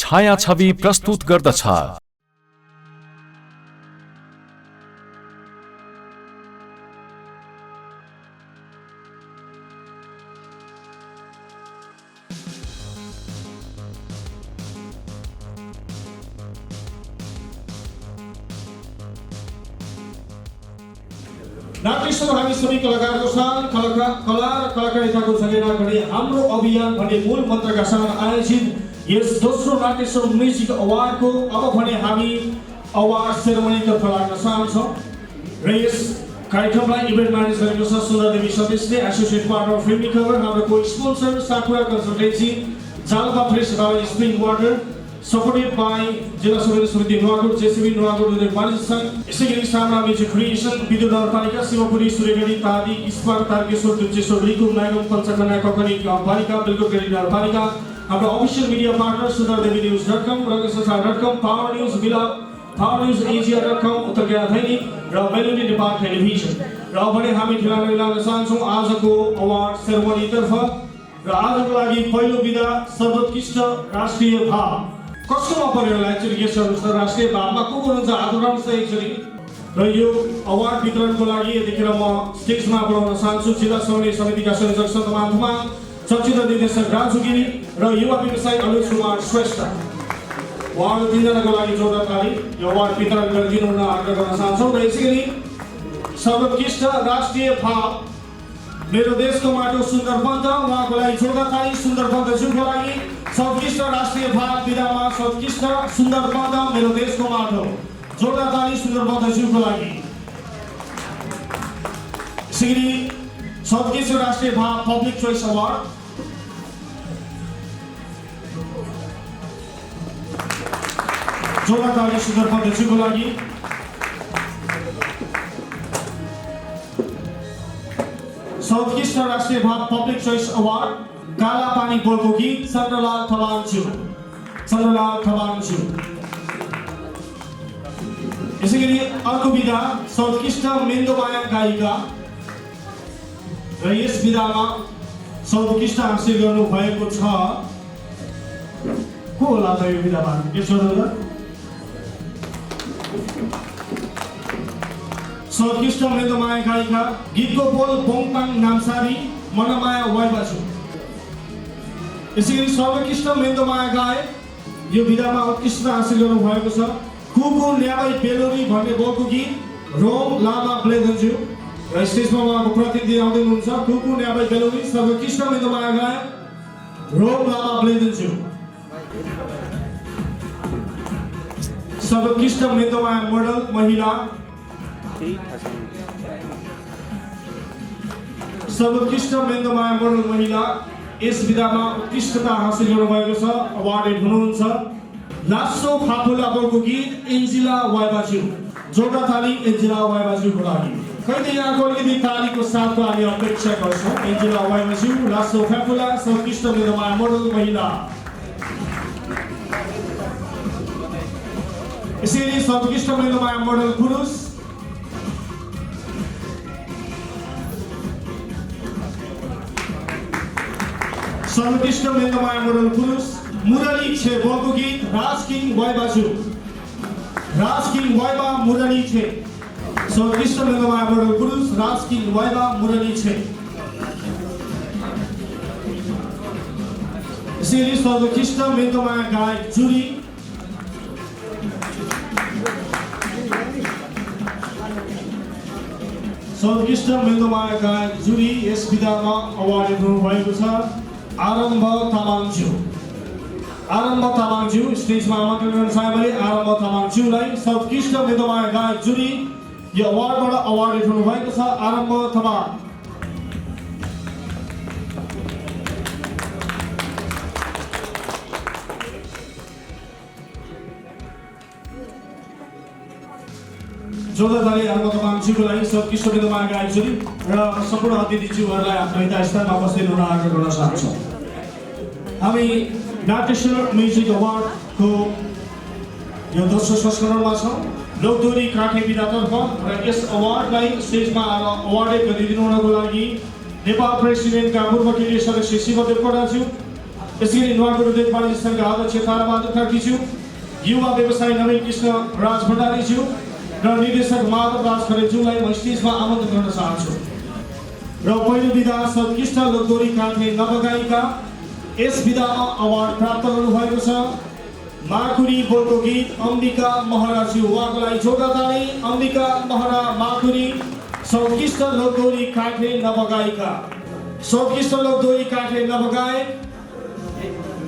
छायाछवि प्रस्तुत गर्दछ। नाट्योत्सव हामी सबै कलाकारको साथ कला र कलाकारिताको जगेरा गर्ने हाम्रो अभियान भन्ने मूल मन्त्रका साथ आयोजित यस दोस्रो नाट्योत्सव म्युजिक अवार्डको अब भने हामी अवार्ड सेरेमनीतर्फ लाग्न चाहन्छौँ र यस कार्यक्रमलाई इभेन्ट म्यानेज गरेको छ सुन्दरदेवी सदस्यले, एसोसिएट पार्टनर फिल्मी कभर, हाम्रो को sponsor साकुरा consultancy, Jalpa fresh valley spring water, supported by जिल्ला समिति समिति नुवाकोट, जेसीबी नुवाकोट उद्योग वाणिज्य सङ्घ, यसै गरी सामना म्युजिक क्रिएसन, विद्युत नगरपालिका, शिवपुरी, सूर्यगढी, तादी, इस्पात, तारकेश्वर, दुर्जेश्वर, रिकु, नागम, पञ्चकन्या, ककनी गाउँपालिका, बेलकोटगढी नगरपालिका, हाम्रो अफिसियल मिडिया पार्टनर सुन्दरदेवीन्युज.com, रगसंसार.com, पावर न्युज, पावर न्युज एजिया.com, उत्तर गया दैनिक र मेलोडी नेपाल टेलिभिजन। र भने हामी ढिलाइ लाग्न चाहन्छौँ आजको अवार्ड सेरेमनीतर्फ र आजको लागि पहिलो विधा सर्वोत्कृष्ट राष्ट्रिय भाव कसकोमा पर्यो होला एक्चुअली गेस्टहरु छ राष्ट्रिय भावमा को हुनुहुन्छ हात उठाउनुहोस् त एक्चुअली। र यो अवार्ड वितरणको लागि यतिखेर म स्टेजमा बोलाउन चाहन्छु जिल्ला समितिका संयोजक सन्तमान धुमाल, चलचित्र निर्देशक राजु गिरी र युवा व्यवसायी अनुज कुमार श्रेष्ठ, उहाँहरू तीनजनाको लागि जोरदार ताली यो अवार्ड वितरण गरिदिनु हुन आग्रह गर्न चाहन्छौँ। र यसैगरी सर्वोत्कृष्ट राष्ट्रिय भाव मेरो देशको माटो सुन्दर बन्द, उहाँको लागि जोरदार ताली सुन्दर बन्दज्यूको लागि। सर्वोत्कृष्ट राष्ट्रिय भाव विधामा सर्वोत्कृष्ट सुन्दर बन्द मेरो देशको माटो, जोरदार ताली सुन्दर बन्दज्यूको लागि। यसैगरी सर्वोत्कृष्ट राष्ट्रिय भाव पब्लिक चोइस अवार्ड जोरदार ताली सुन्दर बन्दज्यूको लागि। सर्वोत्कृष्ट राष्ट्रिय भाव पब्लिक चोइस अवार्ड काला पानी बोलको गीत चन्द्रलाल थबाङज्यू। यसैगरी अर्को विधा सर्वोत्कृष्ट मेन्दोमाया गायिका र यस विधामा सर्वोत्कृष्ट हासिल गर्नु भएको छ को होला त यो विधामा यसो सर्वोत्कृष्ट मेन्दोमाया गायिका, गीतको बोल बोङपाङ नामसारी, मनमाया वाइबाजु। यसैगरी सर्वोत्कृष्ट मेन्दोमाया गायक यो विधामा उत्कृष्ट हासिल गर्नु भएको छ कुकु न्याबाई बेलोरी भन्ने बोलको गीत रोम लामा ब्लेदन्ज्यू र स्टेजमा उहाँको प्रतिनिधि आउँदै हुनुहुन्छ कुकु न्याबाई बेलोरी सर्वोत्कृष्ट मेन्दोमाया गायक रोम लामा ब्लेदन्ज्यू। सर्वोत्कृष्ट मेन्दोमाया मोडल महिला, सर्वोत्कृष्ट मेन्दोमाया मोडल महिला यस विधामा उत्कृष्टता हासिल गर्नुभएको छ, अवार्डेड हुनुहुन्छ लासो फाफुला बोलको गीत एन्जिला वाइबाज्यू। जोरदार ताली एन्जिला वाइबाज्यूको लागि। कहिले यहाँको अलिकति तालीको साथको हामी अपेक्षा गर्छौँ। एन्जिला वाइबाज्यू लासो फाफुला सर्वोत्कृष्ट मेन्दोमाया मोडल महिला। यसैगरी सर्वोत्कृष्ट मेन्दोमाया मोडल पुरुष सर्वोत्कृष्ट मेन्दोमाया मोडल पुरुष मुरली छे बोलको गीत राज किङ वाइबाजु। राज किङ वाइबा मुरली छे सर्वोत्कृष्ट मेन्दोमाया मोडल पुरुष राज किङ वाइबा मुरली छे। यसैगरी सर्वोत्कृष्ट मेन्दोमाया गायक जुरी सर्वोत्कृष्ट मेन्दोमाया गायक जुरी यस विधामा अवार्डेड हुनुभएको छ आरम्भ तामाङज्यू। आरम्भ तामाङज्यू स्टेजमा आमन्त्रण गर्न चाहे भने आरम्भ तामाङज्यूलाई सर्वोत्कृष्ट मेन्दोमाया गायक जुरी यो अवार्डबाट अवार्डेड हुनुभएको छ आरम्भ तामाङ। जोरदार ताली आरम्भ तामाङज्यूको लागि सर्वोत्कृष्ट मेन्दोमाया गायक जुरी र सम्पूर्ण अतिथिज्यूहरूलाई आफ्नो यथास्थानमा उपस्थित हुन आग्रह गर्न चाहन्छौँ। हामी नाट्योत्सव म्युजिक अवार्डको यो दोस्रो संस्करणमा छौँ लोकदोरी काठे विधातर्फ र यस अवार्डलाई स्टेजमा आएर अवार्डेड गरिदिनु हुनको लागि नेपाल प्रेसिडेन्टका पूर्व केन्द्रीय सदस्य शिवदेव कोटाज्यू, यसरी नुवाकोट उद्योगवाणिज्य संघका अध्यक्ष ताराबहादुर कार्कीज्यू, युवा व्यवसायी नवीन कृष्ण राज भण्डारीज्यू र निर्देशक माधव राज खरेलज्यूलाई म स्टेजमा आमन्त्रण गर्न चाहन्छु। र पहिलो विधा सर्वोत्कृष्ट लोकदोरी काट्ने नवगायिका, यस विधामा अवार्ड प्राप्त गर्नुभएको छ माकुरी बोलको गीत अम्बिका महराज्यू। उहाँको लागि जोरदार ताली। अम्बिका महरा माकुरी सर्वोत्कृष्ट लोकदोरी काट्ने नवगायिका, सर्वोत्कृष्ट लोकदोरी काट्ने नवगायक,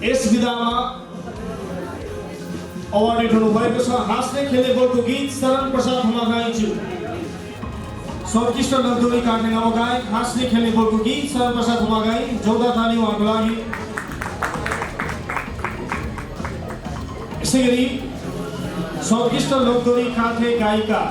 यस विधामा अवार्ड हुनुभएको छ। हाँस्ने खेल्ने बोलको गीत शरण प्रसाद हमागाईज्यू। सर्वोत्कृष्ट लोकदोरी काट्ने नवगायक, हाँस्ने खेल्ने बोलको गीत शरण प्रसाद हमागाई। जोरदार ताली उहाँको लागि। यसै गरी सर्वोत्कृष्ट लोकदोरी काट्ने गायिका,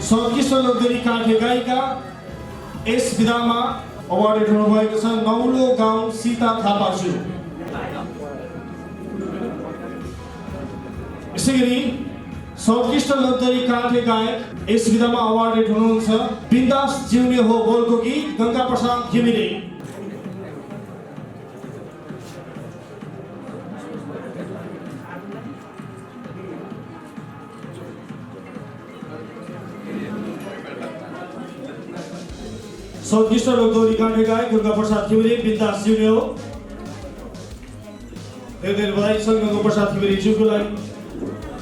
सर्वोत्कृष्ट लोकदोरी काट्ने गायिका, यस विधामा अवार्ड हुनुभएको छ नौलो गाउँ सीता थापाज्यू। यसै गरी सर्वोत्कृष्ट लोकदोरी काट्ने गायक, यस विधामा अवार्ड हुनुहुन्छ बिन्दास जिउने हो बोलको गीत गंगा प्रसाद घिमिरे। सर्वोत्कृष्ट लोकदोरी काट्ने गायक गंगा प्रसाद घिमिरे, बिन्दास जिउने हो। धेरै धेरै बधाई छ गंगा प्रसाद घिमिरे ज्यूको लागि।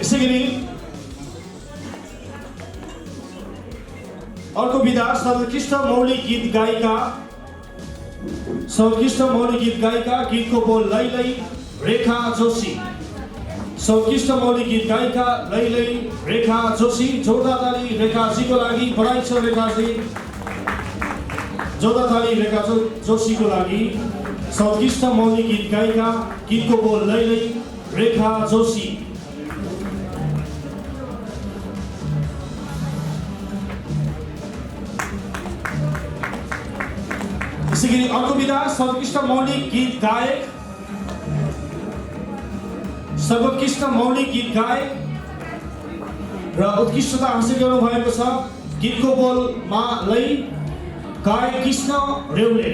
यसै गरी अर्को विधा सर्वोत्कृष्ट मौलिक गीत गायिका, सर्वोत्कृष्ट मौलिक गीत गायिका, गीतको बोल लै लै रेखा जोशी। सर्वोत्कृष्ट मौलिक गीत गायिका लै लै रेखा जोशी। जोरदार ताली रेखाजीको लागि। बधाई छ रेखाजी। जोरदार ताली रेखा जोशीको लागि। सर्वोत्कृष्ट मौलिक गीत गायिका, गीतको बोल लै लै रेखा जोशी। यसै गरी अर्को विधा सर्वोत्कृष्ट मौलिक गीत गायक, सर्वोत्कृष्ट मौलिक गीत गायक र उत्कृष्टता हासिल गर्नुभएको छ गीतको बोल मा लै गायक कृष्ण रेउले।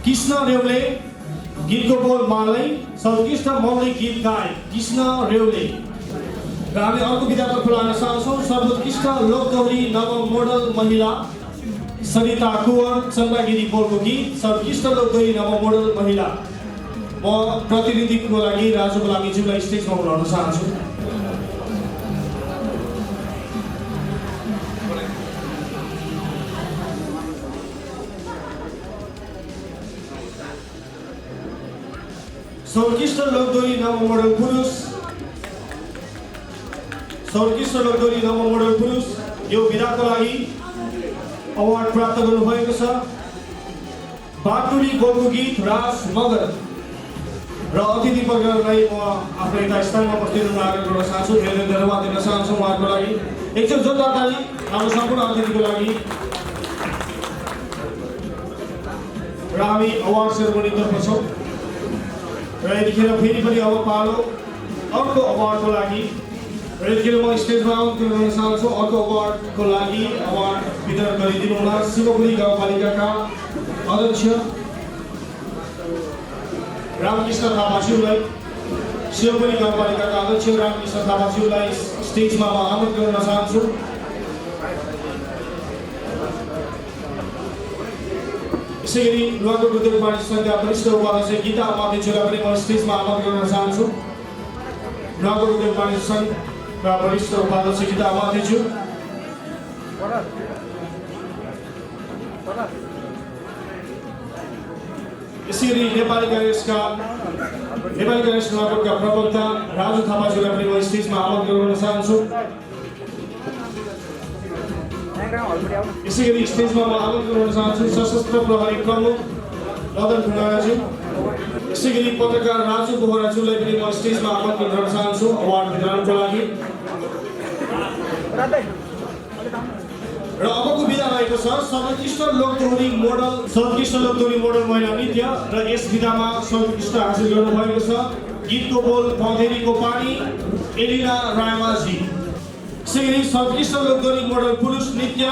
कृष्ण रेउले, गीतको बोल मा लै, सर्वोत्कृष्ट मौलिक गीत गायक कृष्ण रेउले। र हामी अर्को विधातर्फ लान चाहन्छौँ सर्वोत्कृष्ट लोकदोरी नव मोडल महिला सरिता कुवर चन्द्रगिरी बोलको गीत सर्वोत्कृष्ट लोकदोरी नव मोडल महिला। म प्रतिनिधिको लागि राजुको लागि ज्यूलाई स्टेजमा बोलाउन चाहन्छु। सर्वोत्कृष्ट लोकदोरी नव मोडल पुरुष, सर्वोत्कृष्ट लोकदोरी नव मोडल पुरुष यो विधाको लागि अवार्ड प्राप्त गर्नुभएको छ बाटुली बोलको गीत राज मगर। र अतिथि वर्गलाई म आफ्नो यता स्थानमा उपस्थित हुन आग्रह गर्न चाहन्छु। धेरै धन्यवाद दिन चाहन्छु उहाँको लागि। एकचोटि जोरदार ताली हाम्रो सम्पूर्ण अतिथिको लागि। र हामी अवार्ड सेरेमनीतर्फ छौँ। र यतिखेर फेरि पनि अब पालो अर्को अवार्डको लागि। र यतिखेर म स्टेजमा आमन्त्रण गर्न चाहन्छु अर्को अवार्डको लागि अवार्ड वितरण गरिदिनु होला शिवपुरी गाउँपालिकाका अध्यक्ष रामकृष्ण थापाज्यूलाई। शिवपुरी गाउँपालिकाका अध्यक्ष रामकृष्ण थापाज्यूलाई स्टेजमा म आमन्त्रण गर्न चाहन्छु। यसै गरी नुवाकोट उद्योगवाणिज्य संघका वरिष्ठ उपाध्यक्ष गीता उपाध्यक्षलाई पनि म स्टेजमा आमन्त्रण गर्न चाहन्छु। नुवाकोट उद्योगवाणिज्य संघका वरिष्ठ उपाध्यक्ष गीता उपाध्यक्ष। यसै गरी नेपाली काङ्ग्रेसका नुवाकोटका प्रवक्ता राजु थापाज्यूलाई पनि म स्टेजमा आमन्त्रण गर्न चाहन्छु। यसै गरी स्टेजमा म आमन्त्रण गर्न चाहन्छु सशस्त्र प्रहरी प्रमुख मदन ढुङ्गाज्यू। यसै गरी पत्रकार राजु बोहराज्यूलाई पनि म स्टेजमा आमन्त्रण गर्न चाहन्छु अवार्ड वितरणको लागि। र अबको विधा रहेको छ सर्वोत्कृष्ट लोकदोहोरी मोडल महिला नृत्य र यस विधामा सर्वोत्कृष्ट हासिल गर्नुभएको छ गीतको बोल पौधेरीको पानी एलिना रायमाझी। सिंगरी सर्वोत्कृष्ट लोकदोहोरी मोडल पुरुष नृत्य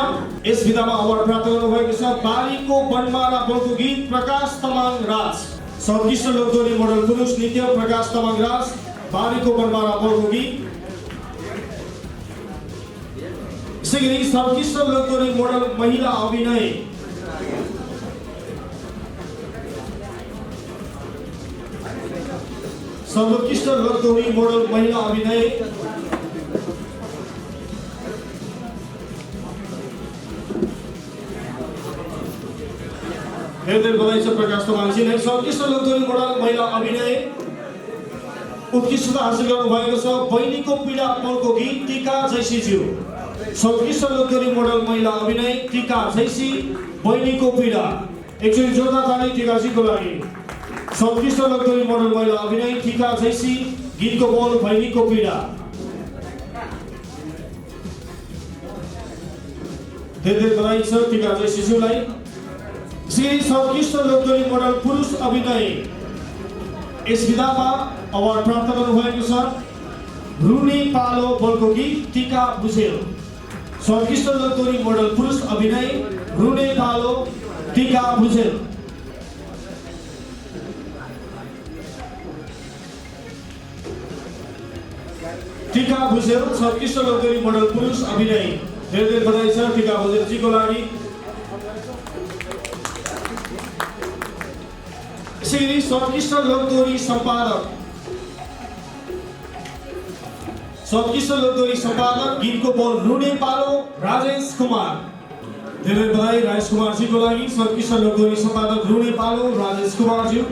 यस विधामा अवार्ड प्राप्त गर्नुभएको छ बारीको वनमाला बोलको गीत प्रकाश तमाङ राज। सर्वोत्कृष्ट लोकदोहोरी मोडल पुरुष नृत्य प्रकाश तमाङ राज बारीको वनमाला बोलको गीत। सिंगरी सर्वोत्कृष्ट लोकदोहोरी मोडल महिला अभिनय सर्वोत्कृष्ट लोकदोहोरी मोडल महिला अभिनय धेरै बधाई छ प्रकाश तमाङजीलाई। सर्वोत्कृष्ट लोकदोहोरी मोडल महिला अभिनय उत्कृष्टता हासिल गर्नुभएको छ बहिनीको पीडा पोलको गीत टीका जैसीज्यू। सर्वोत्कृष्ट लोकदोहोरी मोडल महिला अभिनय टीका जैसी बहिनीको पीडा एकचोटि जोरदार ताली टीकाजीको लागि। सर्वोत्कृष्ट लोकदोहोरी मोडल महिला अभिनय टीका जैसी गीतको बोल बहिनीको पीडा। धेरै बधाई छ टीका जैसीज्यूलाई। सर्वोत्कृष्ट लोकदोहोरी मोडल पुरुष अभिनय यस विधामा अवार्ड प्राप्त गर्नुभएको छ रुने पालो बोलको गीत टीका भुजेल। सर्वोत्कृष्ट लोकदोहोरी मोडल पुरुष अभिनय रुने पालो टीका भुजेल। टीका भुजेल सर्वोत्कृष्ट लोकदोहोरी मोडल पुरुष अभिनय धेरै बधाई छ टीका भुजेलजीको लागि। सिंगरी सर्वोत्कृष्ट लोकदोहोरी सम्पादक गीतको बोल रुने पालो राजेश कुमार। धेरै बधाई राजेश कुमारजीको लागि। सर्वोत्कृष्ट लोकदोहोरी सम्पादक रुने पालो राजेश कुमारज्यू।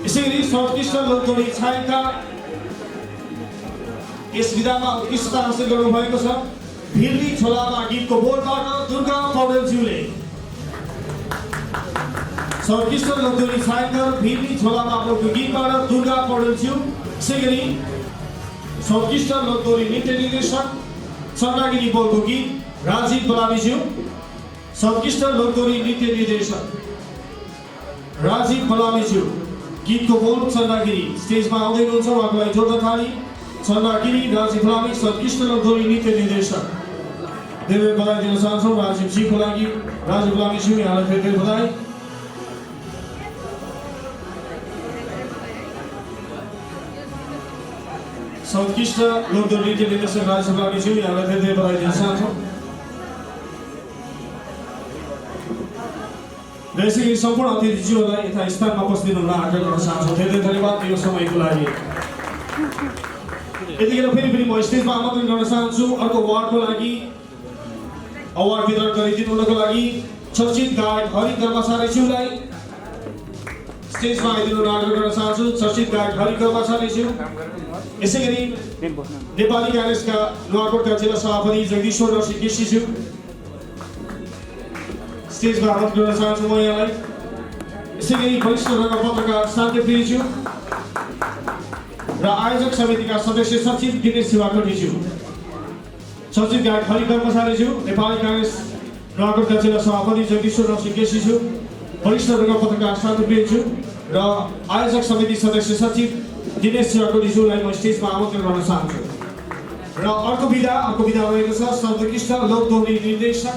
यसैगरी सर्वोत्कृष्ट लोकदोहोरी छायाङ्कन यस विधामा उत्कृष्टता हासिल गर्नुभएको छ भिरली छोलामा गीतको बोलबाट दुर्गा पौडेलज्यूले। सर्वोत्कृष्ट लोकदोहोरी छायाङ्कन भिरली छोलामा बोलको गीतबाट दुर्गा पौडेलज्यू। यसैगरी सर्वोत्कृष्ट लोकदोहोरी नृत्य निर्देशक चन्द्रगिरी बोलको गीत राजीव बलामीज्यू। सर्वोत्कृष्ट लोकदोहोरी नृत्य निर्देशक राजीव बलामीज्यू गीतको बोल चन्द्रगिरी स्टेजमा आउँदै हुनुहुन्छ उहाँको लागि जोरदार ताली। चन्द्रगिरी राजीव बलामी सर्वोत्कृष्ट लोकदोहोरी नृत्य निर्देशक धेरै बधाई दिन चाहन्छौँ राजीवजीको लागि। राजीव बलामीज्यू यहाँलाई फेरि धेरै बधाई। सर्वोत्कृष्ट लोकदोहोरी नृत्य निर्देशक राजीव बलामीज्यू यहाँलाई धेरै धेरै बधाई दिन चाहन्छौँ। यसरी सम्पूर्ण अतिथिज्यूहरूलाई यथा स्थानमा उपस्थित हुन आग्रह गर्न चाहन्छु। धेरै धन्यवाद यो समयको लागि। यतिखेर फेरि म स्टेजमा आमन्त्रण गर्न चाहन्छु अर्को अवार्डको लागि अवार्ड वितरण गरिदिनुको लागि चर्चित गायक हरि कर्मचारीज्यूलाई स्टेजमा आइदिनु आग्रह गर्न चाहन्छु। चर्चित गायक हरि कर्मचारीज्यू। यसैगरी नेपाली काङ्ग्रेसका नुवाकोटका जिल्ला सभापति जगदीश्वर नरसिंह केसीज्यू स्टेजमा आमन्त्रण गर्न चाहन्छु म यहाँलाई। यसैगरी वरिष्ठ पत्रकार शान्तिप्रियज्यू र आयोजक समितिका सदस्य सचिव दिनेश शिवाकोटीज्यू। चर्चित गायक हरि कर्मचारीज्यू नेपाली काङ्ग्रेस नुवाकोटका जिल्ला सभापति जगदीश्वर नरसिंह केसीज्यू वरिष्ठ पत्रकार शान्तिप्रियज्यू र आयोजक समिति सदस्य सचिव दिनेश शिवाकोटीज्यूलाई म स्टेजमा आमन्त्रण गर्न चाहन्छु। र अर्को विधा रहेको छ सर्वोत्कृष्ट लोकदोहोरी निर्देशक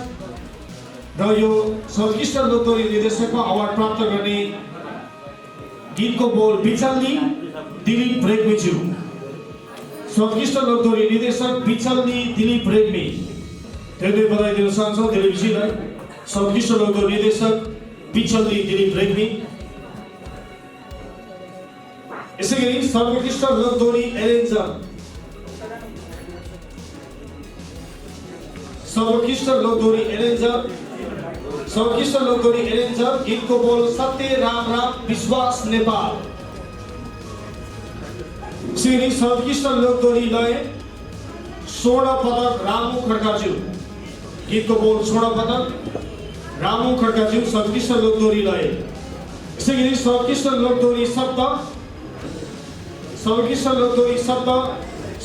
र यो सर्वोत्कृष्ट लोकदोहोरी निर्देशकमा अवार्ड प्राप्त गर्ने गीतको बोल बिचल्नी दिलीप रेग्मीज्यू। सर्वोत्कृष्ट लोकदोहोरी निर्देशक बिचल्नी दिलीप रेग्मी धेरै बधाई दिन चाहन्छौँ दिलीपजीलाई। सर्वोत्कृष्ट लोकदोहोरी निर्देशक बिचल्नी दिलीप रेग्मी। यसैगरी सर्वोत्कृष्ट लोकदोहोरी एरेन्जर सर्वोत्कृष्ट लोकदोहोरी एरेन्जर गीतको बोल सत्य राम विश्वास नेपाल। श्री सर्वोत्कृष्ट लोकदोहोरी लय स्वर्ण पदक रामु खड्काज्यू गीतको बोल स्वर्ण पदक रामु खड्काज्यू सर्वोत्कृष्ट लोकदोहोरी लय। यसैगरी सर्वोत्कृष्ट लोकदोहोरी शब्द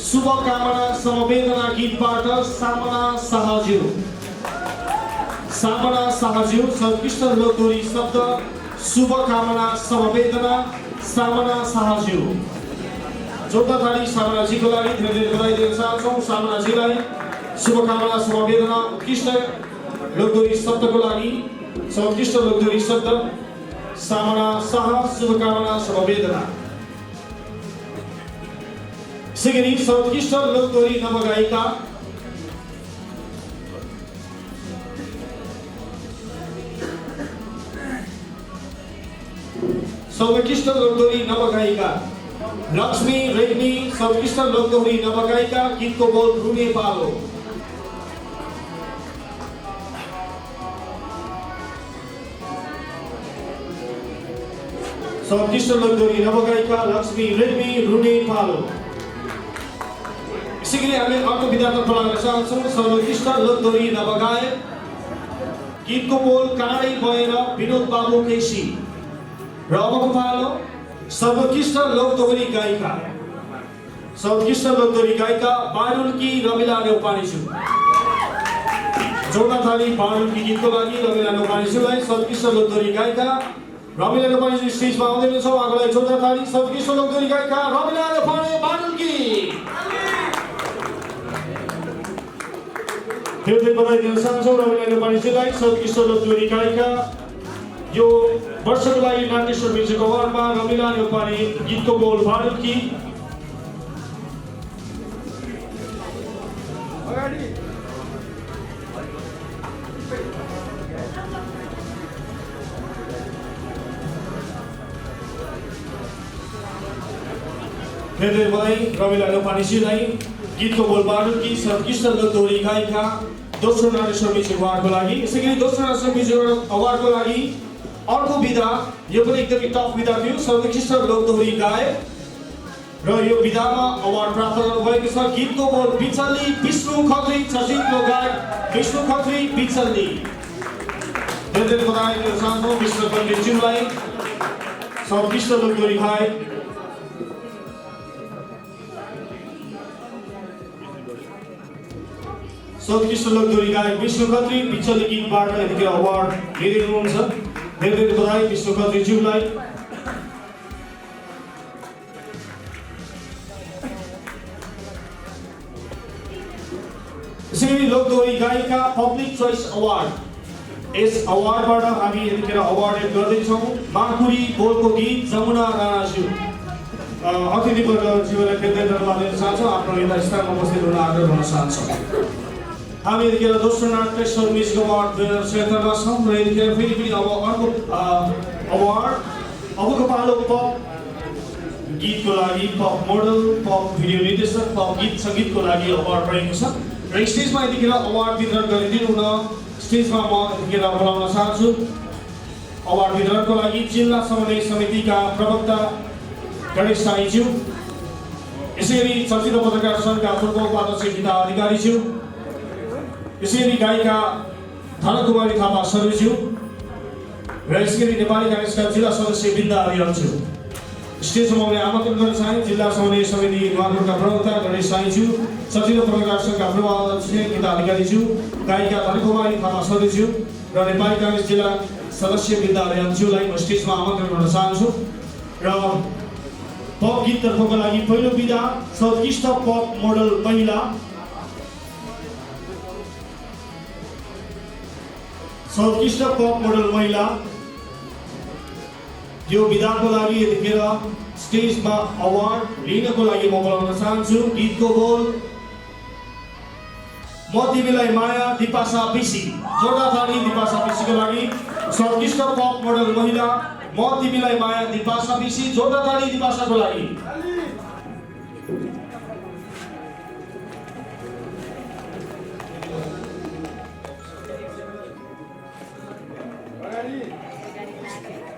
शुभकामना समवेदना गीतबाट सामना शाहज्यू। सामना साहज्यू सर्वोत्कृष्ट लोकदोरी शब्द शुभकामना समवेदना सामना साहज्यू जोड्न थाली सामनाजीको लागि धेरै धेरै बधाई दिन चाहन्छौँ। सामनाजीलाई शुभकामना समवेदना उत्कृष्ट लोकदोरी शब्दको लागि सर्वोत्कृष्ट लोकदोरी शब्द सामना साह शुभकामना समवेदना। सिगरी सर्वोत्कृष्ट लोकदोरी नवगायिका सर्वोत्कृष्ट लोकदोरी नवगायिका लक्ष्मी रेग्मी सर्वोत्कृष्ट लोकदोरी नवगायिका गीतको बोल रुने पालो। सर्वोत्कृष्ट लोकदोरी नवगायिका लक्ष्मी रेग्मी रुने पालो। यसैगरी हामी अर्को विधातर्फ लाग्न चाहन्छौँ। सर्वोत्कृष्ट लोकदोरी नवगायक गीतको बोल काँडै भएर विनोद बाबु केसी र अबको पालो सर्वोत्कृष्ट लोकदोरी गायिका सर्वोत्कृष्ट लोकदोरी गायिका बारुल्की रमिला नेउपानेज्यू जोड्न थाली बारुल्की गीतको लागि रमिला नेउपानेज्यूलाई सर्वोत्कृष्ट लोकदोरी गायिका रमिला नेउपानेज्यू स्टेजमा आउँदै हुनुहुन्छ। उहाँलाई जोड्न थाली सर्वोत्कृष्ट लोकदोरी गायिका रमिला नेउपाने बारुल्की धेरै बधाई दिन चाहन्छौँ। रमिला नेउपानेज्यूलाई सर्वोत्कृष्ट लोकदोरी गायिका यो वर्षको लागि नाट्यश्वर म्युजिक अवार्डमा रमिला नेउपाने गीतको बोल बारुल्की। धेरै बधाई रमिला नेउपानेजीलाई गीतको बोल बारुल्की सर्वोत्कृष्ट लोकदोरी गायिका दोस्रो नाट्यश्वर म्युजिक अवार्डको लागि। यसैगरी दोस्रो नाट्यश्वर म्युजिक अवार्डको लागि अर्को विधा यो पनि एकदमै टफ विधा थियो। सर्वोत्कृष्ट लोकदोरी गायक र यो विधामा अवार्ड प्राप्त गर्नुभएको छ गीतको बोल बिचल्ली विष्णु खत्री चर्चित गायक विष्णु खत्री बिचल्ली। धेरै धेरै बधाई दिन चाहन्छौँ विष्णु खत्रीज्यूलाई सर्वोत्कृष्ट लोकदोरी गायक। सर्वोत्कृष्ट लोकदोरी गायक विष्णु खत्री बिचल्ली गीतबाट यतिखेर अवार्ड लिँदै हुनुहुन्छ। धेरै धेरै बधाई विष्णु खत्रीज्यूलाई। यसैगरी लोकदोरी गायिका पब्लिक चोइस अवार्ड यस अवार्डबाट हामी यतिखेर अवार्डेड गर्दैछौँ माकुरी बोलको गीत जमुना राणाज्यू। अतिथिवर्गज्यूलाई धेरै धेरै धन्यवाद दिन चाहन्छौँ। आफ्नो यता स्थानमा उपस्थित हुन आग्रह गर्न चाहन्छौँ। हामी यतिखेर दोस्रो नाट्यश्वर म्युजिक अवार्ड 2076 छौँ र यतिखेर फेरि पनि अब अर्को अवार्ड अबको पालो पप गीतको लागि पप मोडल पप भिडियो निर्देशक पप गीत सङ्गीतको लागि अवार्ड रहेको छ र स्टेजमा यतिखेर अवार्ड वितरण गरिदिनु हुन स्टेजमा म यतिखेर बोलाउन चाहन्छु। अवार्ड वितरणको लागि जिल्ला समन्वय समितिका प्रवक्ता गणेश साईज्यू, यसैगरी चलचित्र पत्रकार सङ्घका पूर्व उपाध्यक्ष गीता अधिकारीज्यू, यसैगरी गायिका धनकुमारी थापा सरज्यू र यसैगरी नेपाली काङ्ग्रेसका जिल्ला सदस्य बिन्दा अरियालज्यू। स्टेजमा आउने आमन्त्रण गर्न चाहे जिल्ला समन्वय समिति नुवाकोटका प्रवक्ता गणेश साईज्यू, चलचित्र पत्रकार सङ्घका पूर्व अध्यक्ष गीता अधिकारीज्यू, गायिका धनकुमारी थापा सरज्यू र नेपाली काङ्ग्रेस जिल्ला सदस्य बिन्दा अरियालज्यूलाई म स्टेजमा आमन्त्रण गर्न चाहन्छु। र पप गीततर्फको लागि पहिलो विधा सर्वोत्कृष्ट पप मोडल महिला सर्वोत्कृष्ट पप मोडल महिला यो विधाको लागि यतिखेर स्टेजमा अवार्ड लिनको लागि म बोलाउन चाहन्छु। गीतको बोल म तिमीलाई माया दिपासा बिसी जोड्न थाली दिपासा बिसीको लागि सर्वोत्कृष्ट पप मोडल महिला म तिमीलाई माया दिपासा बिसी जोड्न थाली दिपासाको लागि।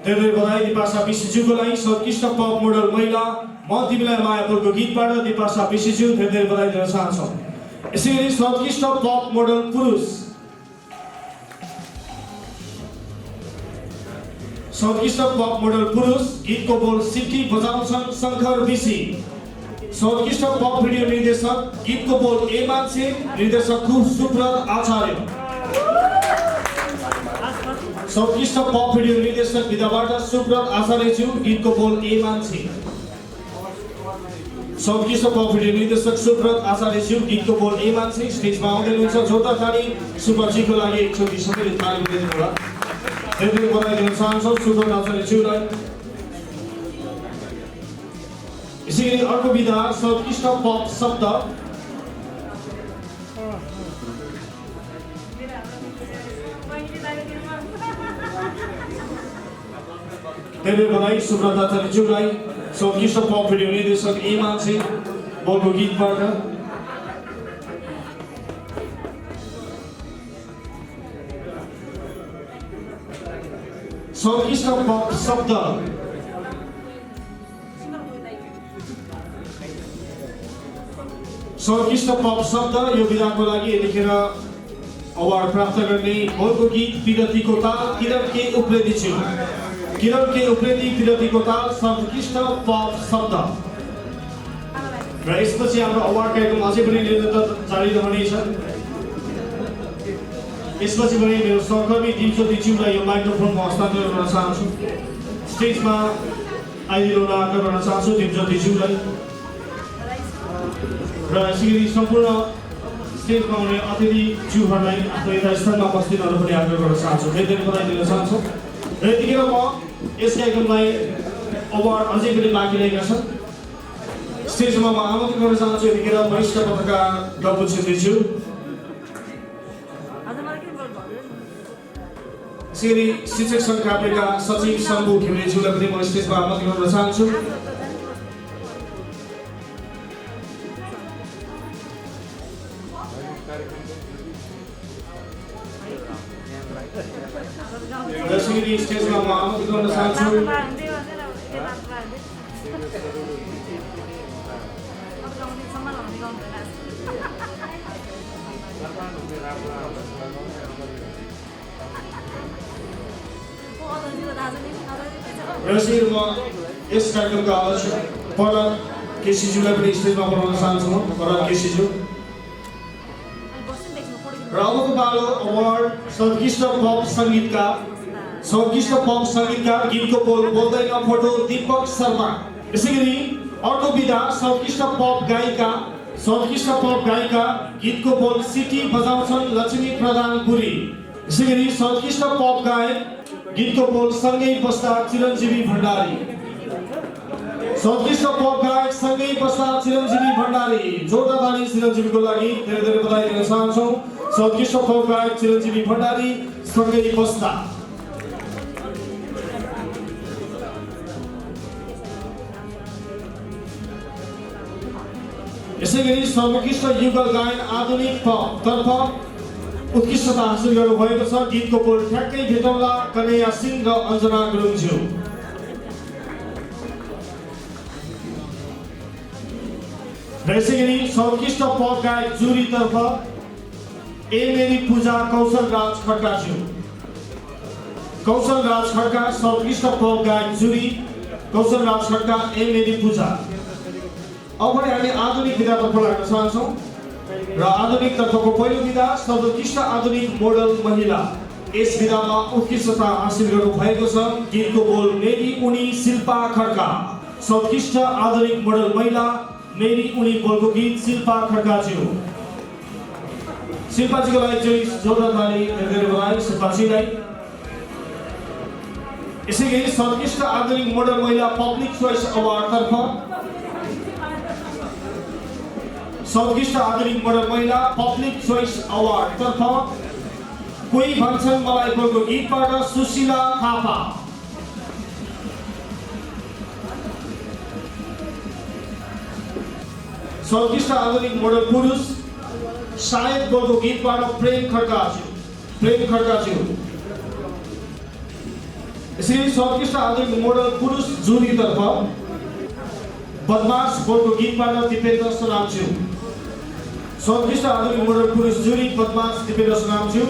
धेरै बधाई दिपासा बिसीज्यूको लागि सर्वोत्कृष्ट पप मोडल महिला म तिमीलाई मायापुरको गीतबाट दिपासा बिसीज्यू धेरै धेरै बधाई दिन चाहन्छौँ। यसैगरी सर्वोत्कृष्ट पप मोडल पुरुष सर्वोत्कृष्ट पप मोडल पुरुष गीतको बोल सिक्की बजाउँछन् शङ्कर बिसी। सर्वोत्कृष्ट पप भिडियो निर्देशक गीतको बोल ए मान्छे निर्देशक सुब्रत आचार्य। सर्वोत्कृष्ट पप भिडियो निर्देशक विधाबाट सुब्रत आचार्यज्यू गीतको बोल ए मान्छे। सर्वोत्कृष्ट पप भिडियो निर्देशक सुब्रत आचार्यज्यू गीतको बोल ए मान्छे स्टेजमा आउँदै हुनुहुन्छ। जोरदार ताली सुब्रतजीको लागि एकचोटि सबैले ताली बजाइदिनु होला। धेरै बधाई दिन चाहन्छौँ सुब्रत आचार्यज्यूलाई। यसैगरी अर्को विधा सर्वोत्कृष्ट पप शब्द धेरै बधाई सुब्रत आचार्यज्यूलाई। सर्वोत्कृष्ट पप भिडियो निर्देशक ए मान्छे बोलको गीतबाट सर्वोत्कृष्ट पप शब्द सर्वोत्कृष्ट पप शब्द यो विधाको लागि यतिखेर अवार्ड प्राप्त गर्ने बोलको गीत विरतिको ताल किरण के उप्रेती छु। किरण के उप्रेती विरतिको ताल सर्वोत्कृष्ट पप शब्द। र यसपछि हाम्रो अवार्ड कार्यक्रम अझै पनि निरन्तर जारी रहनेछ। यसपछि पनि मेरो सहकर्मी दिपज्योतिज्यूलाई यो माइक्रोफोनमा हस्तान्तरण गर्न चाहन्छु। स्टेजमा आइदिन आग्रह गर्न चाहन्छु दिपज्योतिज्यूलाई। र यसरी सम्पूर्ण स्टेजमा आउने अतिथिज्यूहरूलाई आफ्नो यथास्थानमा उपस्थित हुन पनि आग्रह गर्न चाहन्छु। धेरै बधाई दिन चाहन्छु। र यतिखेर म यस कार्यक्रमलाई अवार्ड अझै पनि बाँकी रहेका छन्। स्टेजमा म आमन्त्रण गर्न चाहन्छु यतिखेर वरिष्ठ पत्रकार डब्बु छेत्रीज्यू। यसरी शिक्षक सङ्घ काभ्रेका सचिव शम्भु घिमिरेज्यूलाई पनि म स्टेजमा आमन्त्रण गर्न चाहन्छु। यसरी स्टेजमा म आमन्त्रण गर्न चाहन्छु यसरी म यस कार्यक्रमका अध्यक्ष प्रहलाद केसीज्यूलाई पनि स्टेजमा बोलाउन चाहन्छु। प्रहलाद केसीज्यू। र अबको पालो अवार्ड सर्वोत्कृष्ट पप सङ्गीतकार। सर्वोत्कृष्ट पप सङ्गीतकार गीतको बोल बोल्दैन फोटो दीपक शर्मा। यसैगरी अर्को विधा सर्वोत्कृष्ट पप गायिका। सर्वोत्कृष्ट पप गायिका गीतको बोल सिटी बजाउँछन् लक्ष्मी प्रधान पुरी। यसैगरी सर्वोत्कृष्ट पप गायक गीतको बोल सँगै बस्दा चिरञ्जीवी भण्डारी। सर्वोत्कृष्ट पप गायक सँगै बस्दा चिरञ्जीवी भण्डारी। जोरदार ताली चिरञ्जीवीको लागि धेरै धेरै बधाई दिन चाहन्छौँ। सर्वोत्कृष्ट पप गायक चिरञ्जीवी भण्डारी सँगै बस्दा। यसैगरी सर्वोत्कृष्ट युगल गायन आधुनिक पप तर्फ उत्कृष्टता हासिल गर्नु भएको छ। गीतको बोल ठ्याक्कै भेटौँला कन्हैया सिंह र अञ्जना गुरुङज्यू। र यसैगरी सर्वोत्कृष्ट पप गायक जुरी तर्फ ए मेरी पूजा कौशल राज खड्काज्यू। कौशल राज खड्का सर्वोत्कृष्ट पप गायक जुरी कौशल राज खड्का ए मेरी पूजा। अब भने हामी आधुनिक विधातर्फ लाग्न चाहन्छौँ। र आधुनिक तर्फको पहिलो विधा सर्वोत्कृष्ट आधुनिक मोडल महिला। यस विधामा उत्कृष्टता हासिल गर्नु भएको छ। गीतको बोल मेरी उनी शिल्पा खड्का। सर्वोत्कृष्ट आधुनिक मोडल महिला मेरी उनी बोलको गीत शिल्पा खड्काज्यू। शिल्पाजीको लागि चाहिँ जोरदार ताली धेरै बधाई शिल्पाजीलाई। यसैगरी सर्वोत्कृष्ट आधुनिक मोडल महिला पब्लिक चोइस अवार्ड तर्फ सर्वोत्कृष्ट आधुनिक मोडल महिला पब्लिक चोइस अवार्ड तर्फ कोही भन्छन् मलाई बोलको गीतबाट सुशीला थापा। सर्वोत्कृष्ट आधुनिक मोडल पुरुष सायद बोलको गीतबाट प्रेम खड्काज्यू। यसरी सर्वोत्कृष्ट आधुनिक मोडल पुरुष जुरी तर्फ बदमाश बोलको गीतबाट दिपेन्द्र सोनामज्यू। सर्वोत्कृष्ट आधुनिक मोडल पुरुष जुरी बदमाश दिपेन्द्र सोनामज्यू।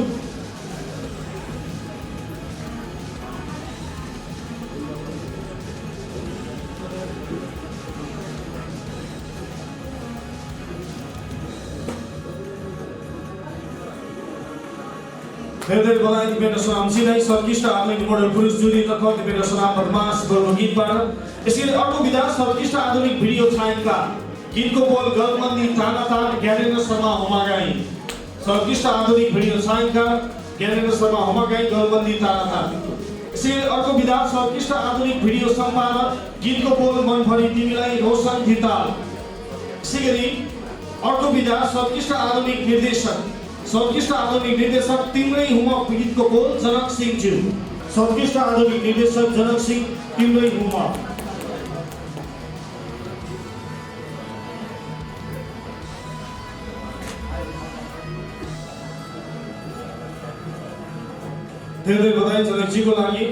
धेरै बधाई दिपेन्द्र सोनामजीलाई सर्वोत्कृष्ट आधुनिक मोडल पुरुष जुरीतर्फ दिपेन्द्र सोनाम बदमास गोलको गीतबाट। यसरी अर्को विधा सर्वोत्कृष्ट आधुनिक भिडियो छायाङ्कन गीतको बोल गलबन्दी तानातान ज्ञानेन्द्र शर्मा होमागाई। सर्वोत्कृष्ट आधुनिक भिडियो छायाङ्कन ज्ञानेन्द्र शर्मा होमागाई गलबन्दी तानातान। यसरी अर्को विधा सर्वोत्कृष्ट आधुनिक भिडियो सम्पादक गीतको बोल मनभरि तिमीलाई रोशन धिताल। यसरी अर्को विधा सर्वोत्कृष्ट आधुनिक निर्देशक तिम्रै हुमा गीतको बोल जनक सिंह ज्यू। सर्वोत्कृष्ट आधुनिक निर्देशक जनक सिंह तिम्रै हुमा। धेरै बधाई जनकजीको लागि।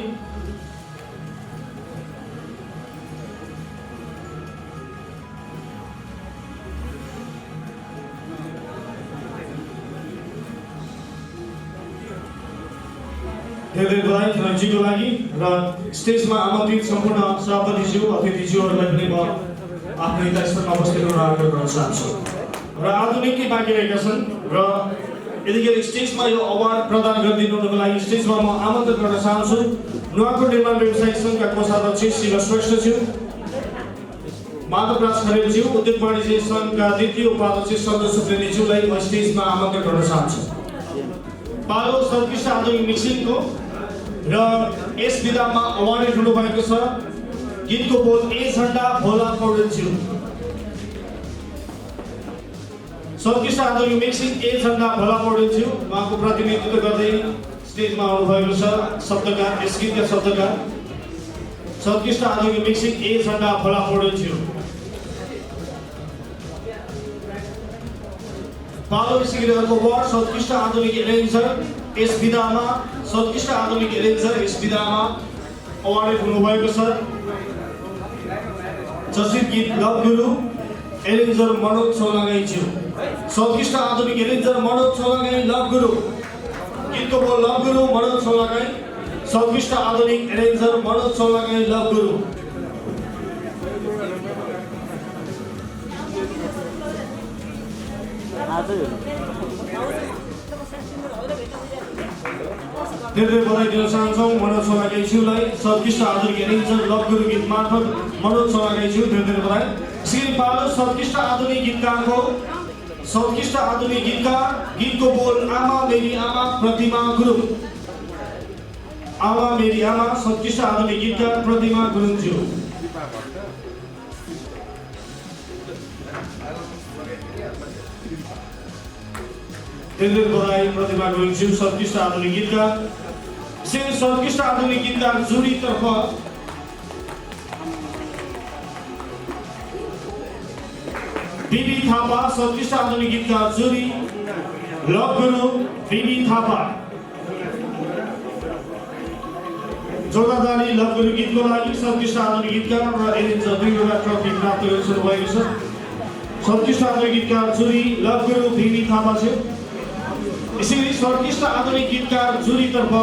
धेरै बधाई जनकजीको लागि र स्टेजमा आमन्त्रित सम्पूर्ण सभापतिज्यू अतिथिज्यूहरूलाई पनि म आफ्नो स्थानमा उपस्थित हुन आग्रह गर्न चाहन्छु। र आधुनिकै बाँकी रहेका छन् र यतिखेर स्टेजमा यो अवार्ड प्रदान गरिदिनुको लागि स्टेजमा म आमन्त्रण गर्न चाहन्छु नुवाकोट निर्माण व्यवसायी सङ्घका कोषाध्यक्ष श्री श्रेष्ठज्यू, माधवराज खरेलज्यू, उद्योग वाणिज्य सङ्घका द्वितीय उपाध्यक्ष सन्तोष सुप्रेमीज्यूलाई म स्टेजमा आमन्त्रण गर्न चाहन्छु। पालो सर्वोत्कृष्ट आधुनिक मिक्सिङको र यस विधामा अवार्ड हुनुभएको छ गीतको बोल ए झण्डा भोला पौडेलज्यू। सर्वोत्कृष्ट आधुनिक मिक्सिङ ए झण्डा भोला पौडेलज्यू उहाँको प्रतिनिधित्व गर्दै स्टेजमा आउनुभएको छ शब्दकार यस गीतका शब्दकार सर्वोत्कृष्ट आधुनिक मिक्सिङ ए झण्डा भोला पौडेलज्यू। पालो सिगिरहेको अवार्ड सर्वोत्कृष्ट आधुनिक एरेन्जर यस विधामा सर्वोत्कृष्ट आधुनिक एरेन्जर यस विधामा अवार्ड हुनुभएको छ चर्चित गीत लभ गुरु एरेन्जर मनोज सोलागाईज्यू। सर्वोत्कृष्ट आधुनिक एरेन्जर मनोज सोलागाई लभ गुरु गीतको बोल लभ गुरु मनोज सोलागाई। सर्वोत्कृष्ट आधुनिक एरेन्जर मनोज सोलागाई लभ गुरु। धेरै बधाई दिन चाहन्छौँ मनोज सोलागाईज्यूलाई सर्वोत्कृष्ट आधुनिक एरेन्जर लभ गुरु गीत मार्फत मनोज सोलागाईज्यू धेरै बधाई। श्री पालो सर्वोत्कृष्ट आधुनिक गीतकारको सर्वोत्कृष्ट आधुनिक गीतकार गीतको बोल आमा मेरी आमा प्रतिमा गुरुङ। आमा मेरी आमा सर्वोत्कृष्ट आधुनिक गीतकार प्रतिमा गुरुङज्यू। धेरै बधाई प्रतिमा गुरुङज्यू सर्वोत्कृष्ट आधुनिक गीतकार। सर्वोत्कृष्ट आधुनिक गीतकार जुरीतर्फ बीबी थापा सर्वोत्कृष्ट आधुनिक गीतकार जुरी लभ गुरु बीबी थापा। जोरदारी लभ गुरु गीतको लागि सर्वोत्कृष्ट आधुनिक गीतकार र एरेन्जर दुईवटा ट्रफी प्राप्त गरिसक्नु भएको छ। सर्वोत्कृष्ट आधुनिक गीतकार जुरी लभ गुरु बीबी थापा छ। यसरी सर्वोत्कृष्ट आधुनिक गीतकार जुरीतर्फ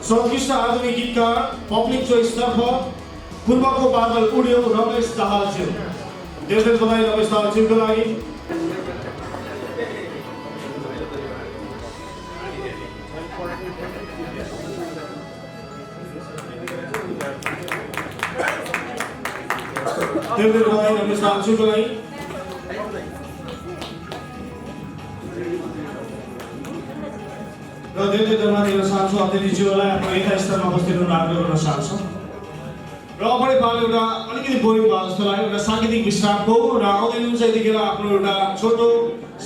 सर्वोत्कृष्ट आधुनिक गीतकार पब्लिक चोइस तर्फ पूर्वको बादल उड्यो रमेश दाहालज्यू। धेरै बधाई रमेश दाहालज्यूको लागि। धेरै बधाई रमेश दाहालज्यूको लागि। र धेरै धन्यवाद दिन चाहन्छु अतिथिज्यूलाई आफ्नो यथा स्तरमा उपस्थित हुन आग्रह गर्न चाहन्छु। र अगाडि पालो एउटा अलिकति बोरिङ भयो जस्तो लाग्यो एउटा साङ्गीतिक विश्रामको र आउँदै हुनुहुन्छ यतिखेर आफ्नो एउटा छोटो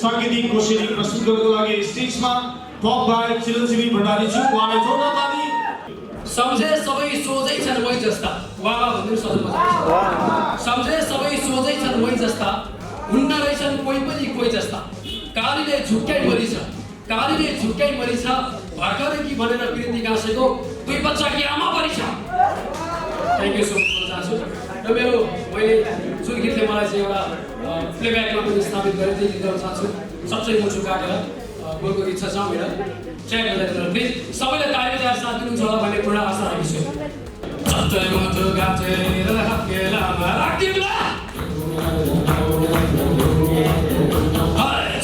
साङ्गीतिक गोष्ठी प्रस्तुत गर्नको लागि स्टेजमा पप गायक चिरञ्जीवी भण्डारीज्यू उहाँलाई जोरदार ताली। सम्झे सबै सोझै छन् वही जस्ता वाह वाह भन्दिनु सधैँ सम्झे सबै सोझै छन् वही जस्ता हुन्न रहेछन् कोही पनि कोही जस्ता कालीले झुक्क्याइ मरिछ भर्खरै कि भनेर कृति गाँसेको दुई बच्चाकी आमा पनि छ। थ्याङ्क यू सो मच भन्न चाहन्छु। र मैले जुन गीतले मलाई चाहिँ एउटा प्लेब्याकमा पनि स्थापित गरेँ त्यही गीत गाउन चाहन्छु। सच्चै मुछु काटेर बोलको गीत छ जाउँ हेर ट्र्याक गरेर प्लिज सबैले ताली बजाएर साथ दिनुहुन्छ होला भन्ने पूर्ण आशा राखेको छु। काटेर हत्केलामा राखिदिउँला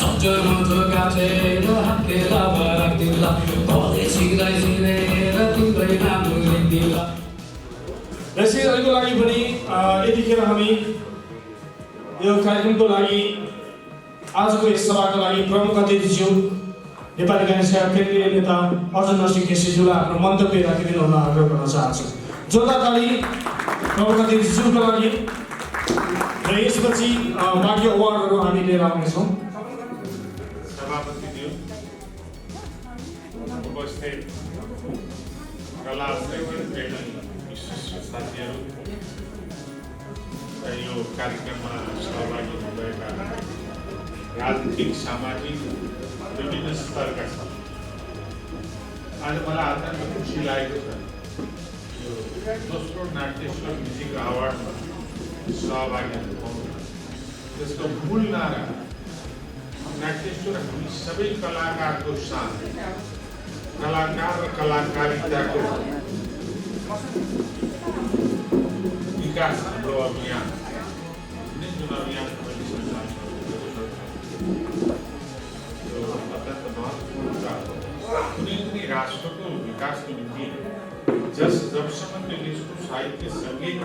चम्चर मुटु काटेर हत्केलामा राखिदिउँला भोलि छिर्दै छिरेर तिम्रै नाम लेखिदिउँला। यसै अहिलेको लागि पनि यतिखेर हामी यो कार्यक्रमको लागि आजको यस सभाको लागि प्रमुख अतिथिज्यू नेपाली काङ्ग्रेसका केन्द्रीय नेता अर्जुन नरसिंह केसीज्यूलाई आफ्नो मन्तव्य राखिदिनु हुन आग्रह गर्न चाहन्छु। जोरदार ताली प्रमुख अतिथिज्यूको लागि। र यसपछि बाँकी अवार्डहरू हामी लिएर आउनेछौँ। सभापतिज्यू, उपस्थित कला प्रेमी विशिष्ट साथीहरू र यो कार्यक्रममा सहभागी हुनुभएका राजनीतिक सामाजिक विभिन्न स्तरका छन्। आज मलाई अत्यन्त खुसी लागेको छ यो दोस्रो नाट्येश्वर म्युजिक अवार्डमा सहभागी हुनु। त्यसको मूल नारा नाट्येश्वर हामी सबै कलाकारको शान, कलाकार र कलाकारिताको विकास हाम्रो अभियान जुन अभियान अत्यन्त महत्त्वपूर्ण कुरा हो। कुनै पनि राष्ट्रको विकासको निम्ति जबसम्म त्यो देशको साहित्य, सङ्गीत,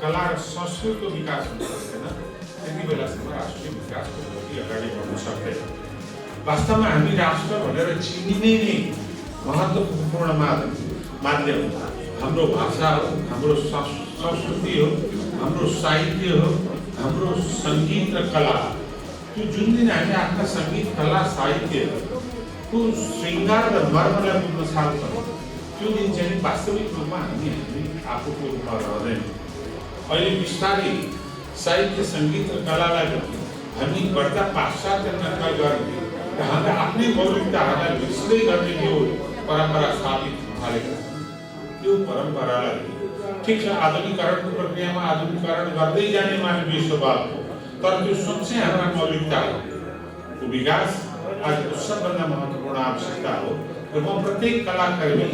कला र संस्कृतिको विकास हुन सक्दैन त्यति बेलासम्म राष्ट्रिय विकासको गति अगाडि बढ्न सक्दैन। वास्तवमा हामी राष्ट्र भनेर चिनिने नै महत्त्वपूर्ण माध्यम हाम्रो भाषा हो, हाम्रो संस्कृति हो, हाम्रो साहित्य हो, हाम्रो सङ्गीत र कला। त्यो जुन दिन हामी आफ्ना सङ्गीत, कला, साहित्यको श्रृङ्गार र मर्मलाई बुझ्न सक्छौँ त्यो दिन चाहिँ वास्तविक रूपमा हामी आफूको रूपमा रहँदैन। अहिले बिस्तारै साहित्य, सङ्गीत र कलालाई हामी बढ्दा पाश्चात्य नकल गर्ने र हाम्रा आफ्नै मौलिकताहरूलाई बिर्सदै गर्ने यो परम्परा स्थापित थालेको छ। त्यो परम्परालाई ठिक छ, आधुनिकीकरणको प्रक्रियामा आधुनिकीकरण गर्दै जाने मानवीय स्वभाव हो, तर त्यो सोच चाहिँ हाम्रा मौलिकताको विकास आजको सबभन्दा महत्त्वपूर्ण आवश्यकता हो। र म प्रत्येक कलाकर्मी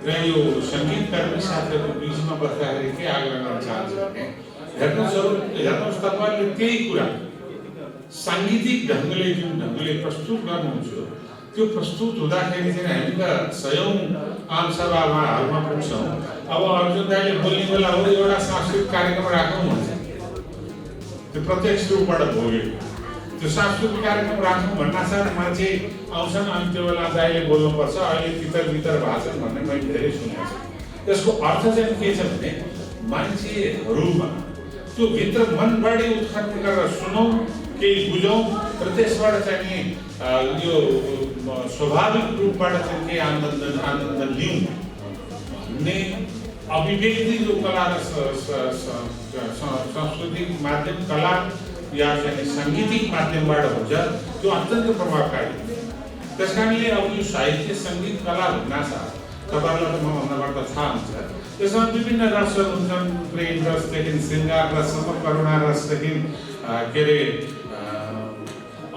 र यो सङ्गीतकर्मी साथीहरूको बिचमा बस्दाखेरि के आग्रह गर्न चाहन्छु भने हेर्नुहोस् तपाईँले त्यही कुरा साङ्गीतिक ढङ्गले जुन ढङ्गले प्रस्तुत गर्नुहुन्छ त्यो प्रस्तुत हुँदाखेरि चाहिँ हामी त सयौँ आमसभामा पुग्छौँ। अब अर्जुन दाइले बोल्ने बेला हो एउटा सांस्कृतिक कार्यक्रम राखौँ भन्छ, त्यो प्रत्यक्ष रूपबाट भोग्यो। त्यो सांस्कृतिक कार्यक्रम राखौँ भन्नासाथ मान्छे आउँछन् अनि त्यो बेला दाइले बोल्नुपर्छ, अहिले तितर बितर भाषण भन्ने मैले धेरै सुनेको छु। त्यसको अर्थ चाहिँ के छ भने मान्छेहरूमा त्यो भित्र मनबाटै उत्खनन गरेर सुनौँ, केही बुझौँ र त्यसबाट चाहिँ यो स्वाभाविक रूपबाट चाहिँ केही आनन्द लिउँ भन्ने अभिव्यक्ति जो कला र सांस्कृतिक माध्यम, कला या चाहिँ सङ्गीतिक माध्यमबाट हुन्छ त्यो अत्यन्त प्रभावकारी। त्यस कारणले अब यो साहित्य, सङ्गीत, कला भन्नासाथ तपाईँहरूलाई त मभन्दाबाट थाहा हुन्छ त्यसमा विभिन्न रसहरू हुन्छन्। प्रेम रसदेखि श्रृङ्गार रससम्म, करुणा रसदेखि के अरे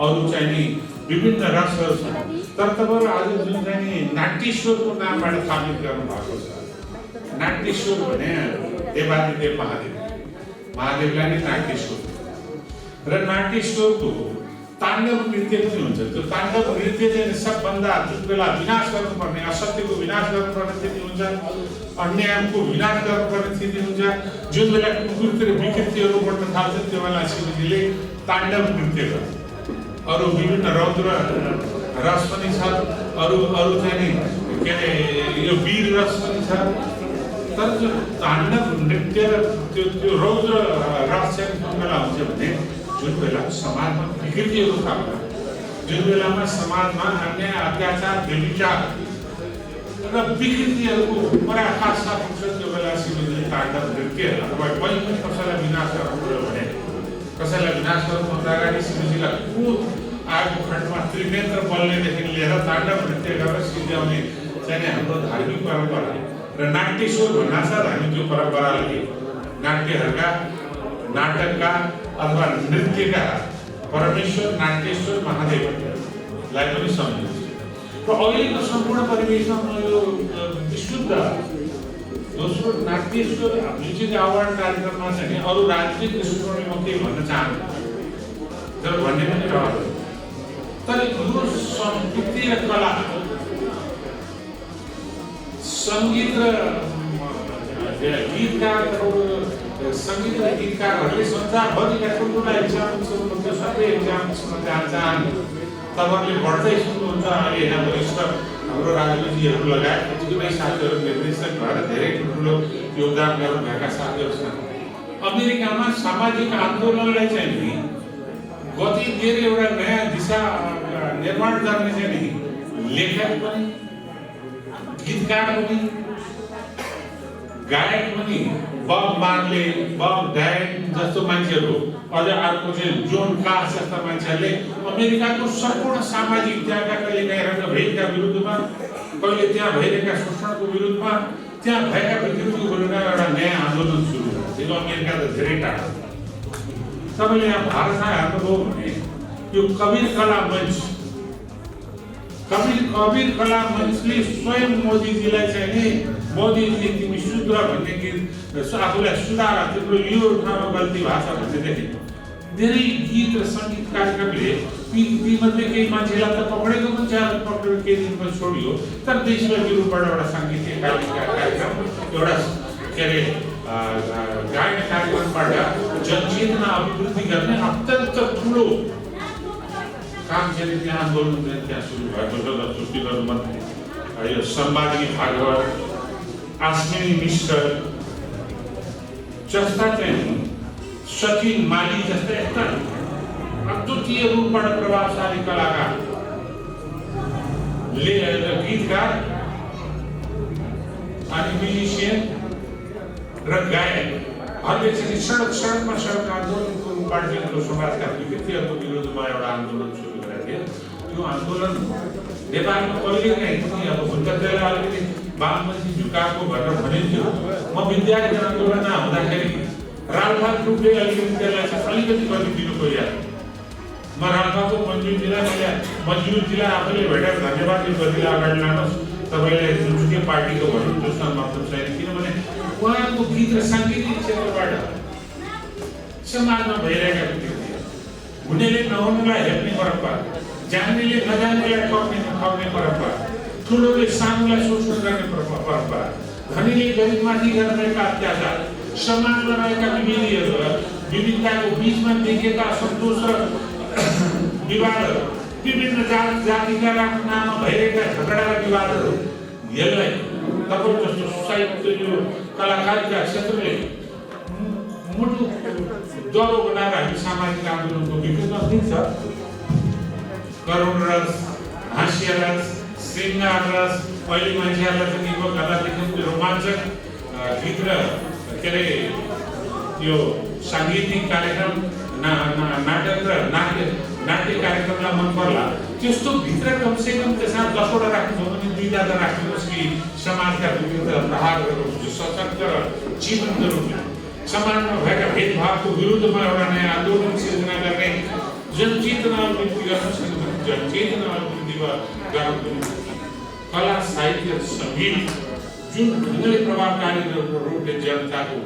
अरू चाहिँ नि विभिन्न रसहरू छन्। तर तपाईँहरू आज जुन चाहिँ नि नाट्येश्वरको नामबाट स्थापित गर्नुभएको छ, नाट्येश्वर भने देवादिदेव महादेवलाई नै नाट्येश्वर र नाट्येश्वरको ताण्डव नृत्य पनि हुन्छ। त्यो ताण्डव नृत्य चाहिँ सबभन्दा जुन बेला विनाश गर्नुपर्ने, असत्यको विनाश गर्नुपर्ने स्थिति हुन्छ, अन्यायको विनाश गर्नुपर्ने स्थिति हुन्छ, जुन बेला कुकृत्य र विकृतिहरू बढ्न थाल्छ त्यो बेला शिवजीले ताण्डव नृत्य गर्छ। अरू विभिन्न रौद्र रस पनि छ, अरू चाहिँ नि के अरे यो वीर रस पनि छ। तर त्यो ताण्डव नृत्य र त्यो रौद्र रस चाहिँ जुन बेला हुन्छ भने जुन बेला समाजमा विकृतिहरू थाल्छ, जुन बेलामा समाजमा अन्याय, अत्याचार, व्यभिचार र विकृतिहरूको पराकाष्ठा पुग्छ त्यो बेला शिवजीले ताण्डव नृत्य अथवा कहीँ पनि कसैलाई विनाश गर्नु भने कसैलाई विनाश गर्नुभन्दा अगाडि शिवजीलाई आगो खण्डमा त्रिनेत्र बल्नेदेखि लिएर ताण्डव नृत्य गरेर सिद्ध्याउने चाहिँ हाम्रो धार्मिक परम्परा र नाट्येश्वर भन्नासाथ हामी त्यो परम्परालाई नाट्यहरूका, नाटकका अथवा नृत्यका परमेश्वर नाट्येश्वर महादेवलाई पनि सम्झिन्छ। र अहिलेको सम्पूर्ण परिवेशमा यो विशुद्ध दोस्रो नाट्येश्वर म्युजिक अवार्ड कार्यक्रममा चाहिँ अरू राजनीतिक दृष्टिकोणले म के भन्न चाहन्छु जब भन्ने पनि रहर तर यो संस्कृति र कला सङ्गीत र गीतकारहरू सङ्गीत र गीतकारहरूले संसारभरिका ठुल्ठुला इक्जाम्सहरू सबै इक्जाम्समा चाहन्छ तपाईँहरूले पढ्दै सुन्नुहुन्छ अहिले यहाँ वरिष्ठ हाम्रो राजनीतिहरू लगायत कतिपय साथीहरू निर्देशक भएर धेरै ठुल्ठुलो योगदान गर्नुभएका साथीहरू छन्। अमेरिकामा सामाजिक आन्दोलनलाई चाहिँ नि गति दिएर एउटा नयाँ दिशा निर्माण गर्ने चाहिँ नि लेखक पनि गीतकार पनि गायक पनि बब मार्ले बब डायन जस्तो मान्छेहरू अझ अर्को चाहिँ जोन कास जस्ता मान्छेहरूले अमेरिकाको सम्पूर्ण सामाजिक त्यहाँका कहिले काहीँ रङ्गभेदका विरुद्धमा कहिले त्यहाँ भइरहेका शोषणको विरुद्धमा त्यहाँ भएका विकृतिको विरुद्धमा एउटा नयाँ आन्दोलन सुरु भएको थियो। अमेरिका त धेरै टाढा तपाईँले यहाँ भारतमा हेर्नुभयो भने यो कबीर कला मञ्चले स्वयं मोदीजीलाई चाहिँ नि मोदीजी तिमी सुध्र भन्ने गीत आफूलाई सुधार तिम्रो यो ठाउँमा गल्ती भाषा भन्नेदेखि धेरै गीत र सङ्गीत कार्यक्रमले तीमध्ये केही मान्छेलाई त पक्रेको पनि छ पक्रेर केही दिनमा छोडियो तर देशव्यापी रूपबाट एउटा साङ्गीतिक कार्यक्रम एउटा के अरे गायन कार्यक्रमबाट जनचेतना अभिवृद्धि गर्ने अत्यन्त ठुलो काम चाहिँ त्यहाँ आन्दोलन त्यहाँ सुरु भएको छ जस्तो श्रीधर मन्त्री यो सम्वादी भागवत आश्विनी मिश्र जस्ता चाहिँ सचिन माली जस्ता यस्ता अद्वितीय रूपबाट प्रभावशाली कलाकार गीतकार अनि म्युजिसियन र गायकहरूले चाहिँ सडक आन्दोलनको रूपबाट चाहिँ समाजका विकृतिहरूको विरुद्धमा एउटा आन्दोलन सुरु गरेको थियो। त्यो आन्दोलन नेपालमा कहिले काहीँ अब हुर्कदैलाई अलिकति वामपन्थी झुकाएको भनेर भनिन्थ्यो। म विद्यार्थी आन्दोलनमा हुँदाखेरि रालपा ग्रुपले अलिकति त्यसलाई चाहिँ अलिकति गरिदिनु खोजेको म रालपाको मन्जुरजीलाई आफैले भेटेर धन्यवाद दिला अगाडि लानुहोस् तपाईँले जुनसुकै पार्टीको भनौँ जसमा मतलब छैन किनभने उहाँको गीत र साङ्गीतिक क्षेत्रबाट समाजमा भइरहेका विकृति हुनेले नहुनेलाई हेर्ने परम्परा जान्नेले नजान्नेलाई ठग्ने परम्परा ठुलोले सानोलाई शोषण गर्ने परम्परा धनीले गरिबमाथि गरिरहेका अत्याचार समाजमा रहेका विविधताको बिचमा देखिएका असन्तोष र विवादहरू विभिन्न जातिका नाममा भइरहेका झगडा र विवादहरू यसलाई तपाईँ जस्तो साहित्य यो कलाकारिता क्षेत्रले मुटु दरो बनाएर हामी सामाजिक आन्दोलनको विकृत दिन्छ। करुण रस हास्य रस श्रृङ्गार रस अहिले मान्छेहरूलाई चाहिँ यो कलादेखि रोमाञ्चक गीत र के अरे यो साङ्गीतिक कार्यक्रम नाटक र नाट्य कार्यक्रमलाई मन पर्ला त्यस्तो भित्र कमसेकम त्यसमा 10वटा राख्नु भने 2टा त राख्नुहोस् कि समाजका विरुद्ध प्रहार गर्नुहोस् सशक्त र जीवन्त रूपमा समाजमा भएका भेदभावको विरुद्धमा एउटा नयाँ आन्दोलन सिर्जना गर्ने जनचेतना अभिवृद्धि गर्न सक्ने जनचेतना अभिवृद्धि गर्नु कला साहित्य सङ्गीत जुन ढङ्गले प्रभावकारी रूपले जनताको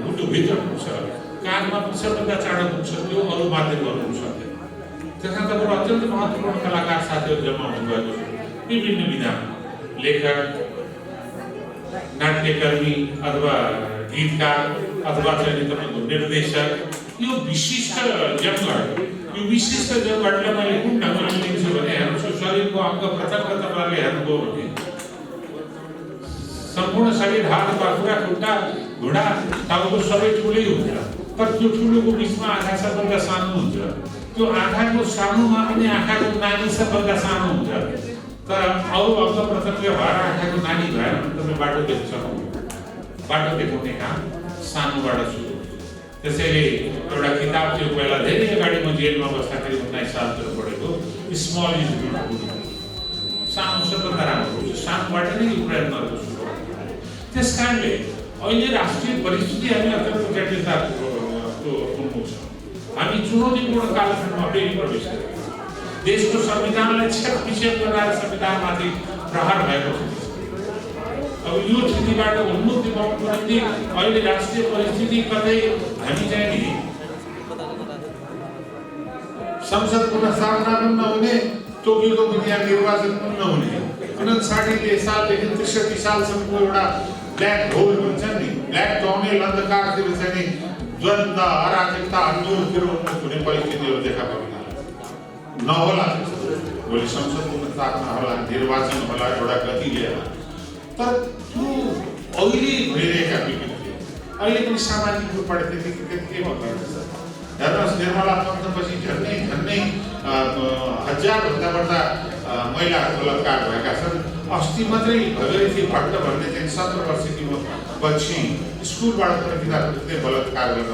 मुटुभित्र पुग्छ कागमा सबभन्दा चाँडो पुग्छ त्यो अरू माध्यमहरू हुन सक्दैन। त्यसमा तपाईँहरू अत्यन्त महत्त्वपूर्ण कलाकार साथीहरू जम्मा हुनुभएको छ विभिन्न विधामा लेखक नाट्यकर्मी अथवा गीतकार अथवा चाहिँ तपाईँको निर्देशक यो विशिष्ट जगहरूलाई मैले कुन ढङ्गले लिन्छु भने हेर्नुहोस् शरीरको अङ्ग प्रत्यङ्ग तपाईँहरूले हेर्नुभयो भने सम्पूर्ण शरीर हात पाखुरा खुट्टा घुँडा टाउको सबै ठुलै हुन्छ तर त्यो ठुलोको बिचमा आँखा सबभन्दा सानो हुन्छ त्यो आँखाको सानोमा पनि आँखाको नानी सबभन्दा सानो हुन्छ तर अरू अङ्ग प्रत्यङ्ग भएर आँखाको नानी भएर तपाईँ बाटो देख्न सक्नुहुन्छ। बाटो देखाउने काम सानोबाट सुरु त्यसैले एउटा किताब थियो पहिला धेरै अगाडि म जेलमा बस्दाखेरि 19 सालतिर पढेको स्मल इज ब्युटिफुल सानो सबभन्दा राम्रो हुन्छ सानोबाट नै यो प्रयत्नहरू सुरु त्यस कारणले अहिले राष्ट्रिय परिस्थिति हामी अत्यन्त जटिलताको उन्मुख छौँ। हामी चुनौतीपूर्ण कालखण्डमा फेरि प्रवेश गरेका छौँ। देशको संविधानलाई छेक विक्षेप बनाएर संविधानमाथि प्रहार भएको छ। अब यो स्थिति स्थितिबाट उन्मुख दिलाउनको निम्ति अहिले राष्ट्रिय परिस्थिति कतै हामी चाहिँ नि संसद पुनर्स्थापना पनि नहुने, टोकियोको विधिया निर्वाचन पनि नहुने, 59 सालदेखि 63 सालसम्मको एउटा ब्ल्याक होल भन्छ नि, ब्ल्याक टनेल अन्धकारतिर चाहिँ नि द्वन्द अराजकता आन्दोलनतिर उन्मुख हुने परिस्थितिहरू देखा पर्न नहोला। भोलि संसद पुनर्स्थापना होला, निर्वाचन होला, एउटा गति लिएर। तर त्यो अहिले भइरहेका विकृति अहिले पनि सामाजिक रूपबाट त्यति के भन्दा हेर्नुहोस्, निर्मला पन्तपछि झन्डै 1000भन्दा बढ्ता महिलाहरू बलात्कार भएका छन्। अस्ति मात्रै भगीरथी भट्ट भन्ने चाहिँ 17 वर्षकी बच्ची स्कुलबाट पढ्दा बलात्कार गरेर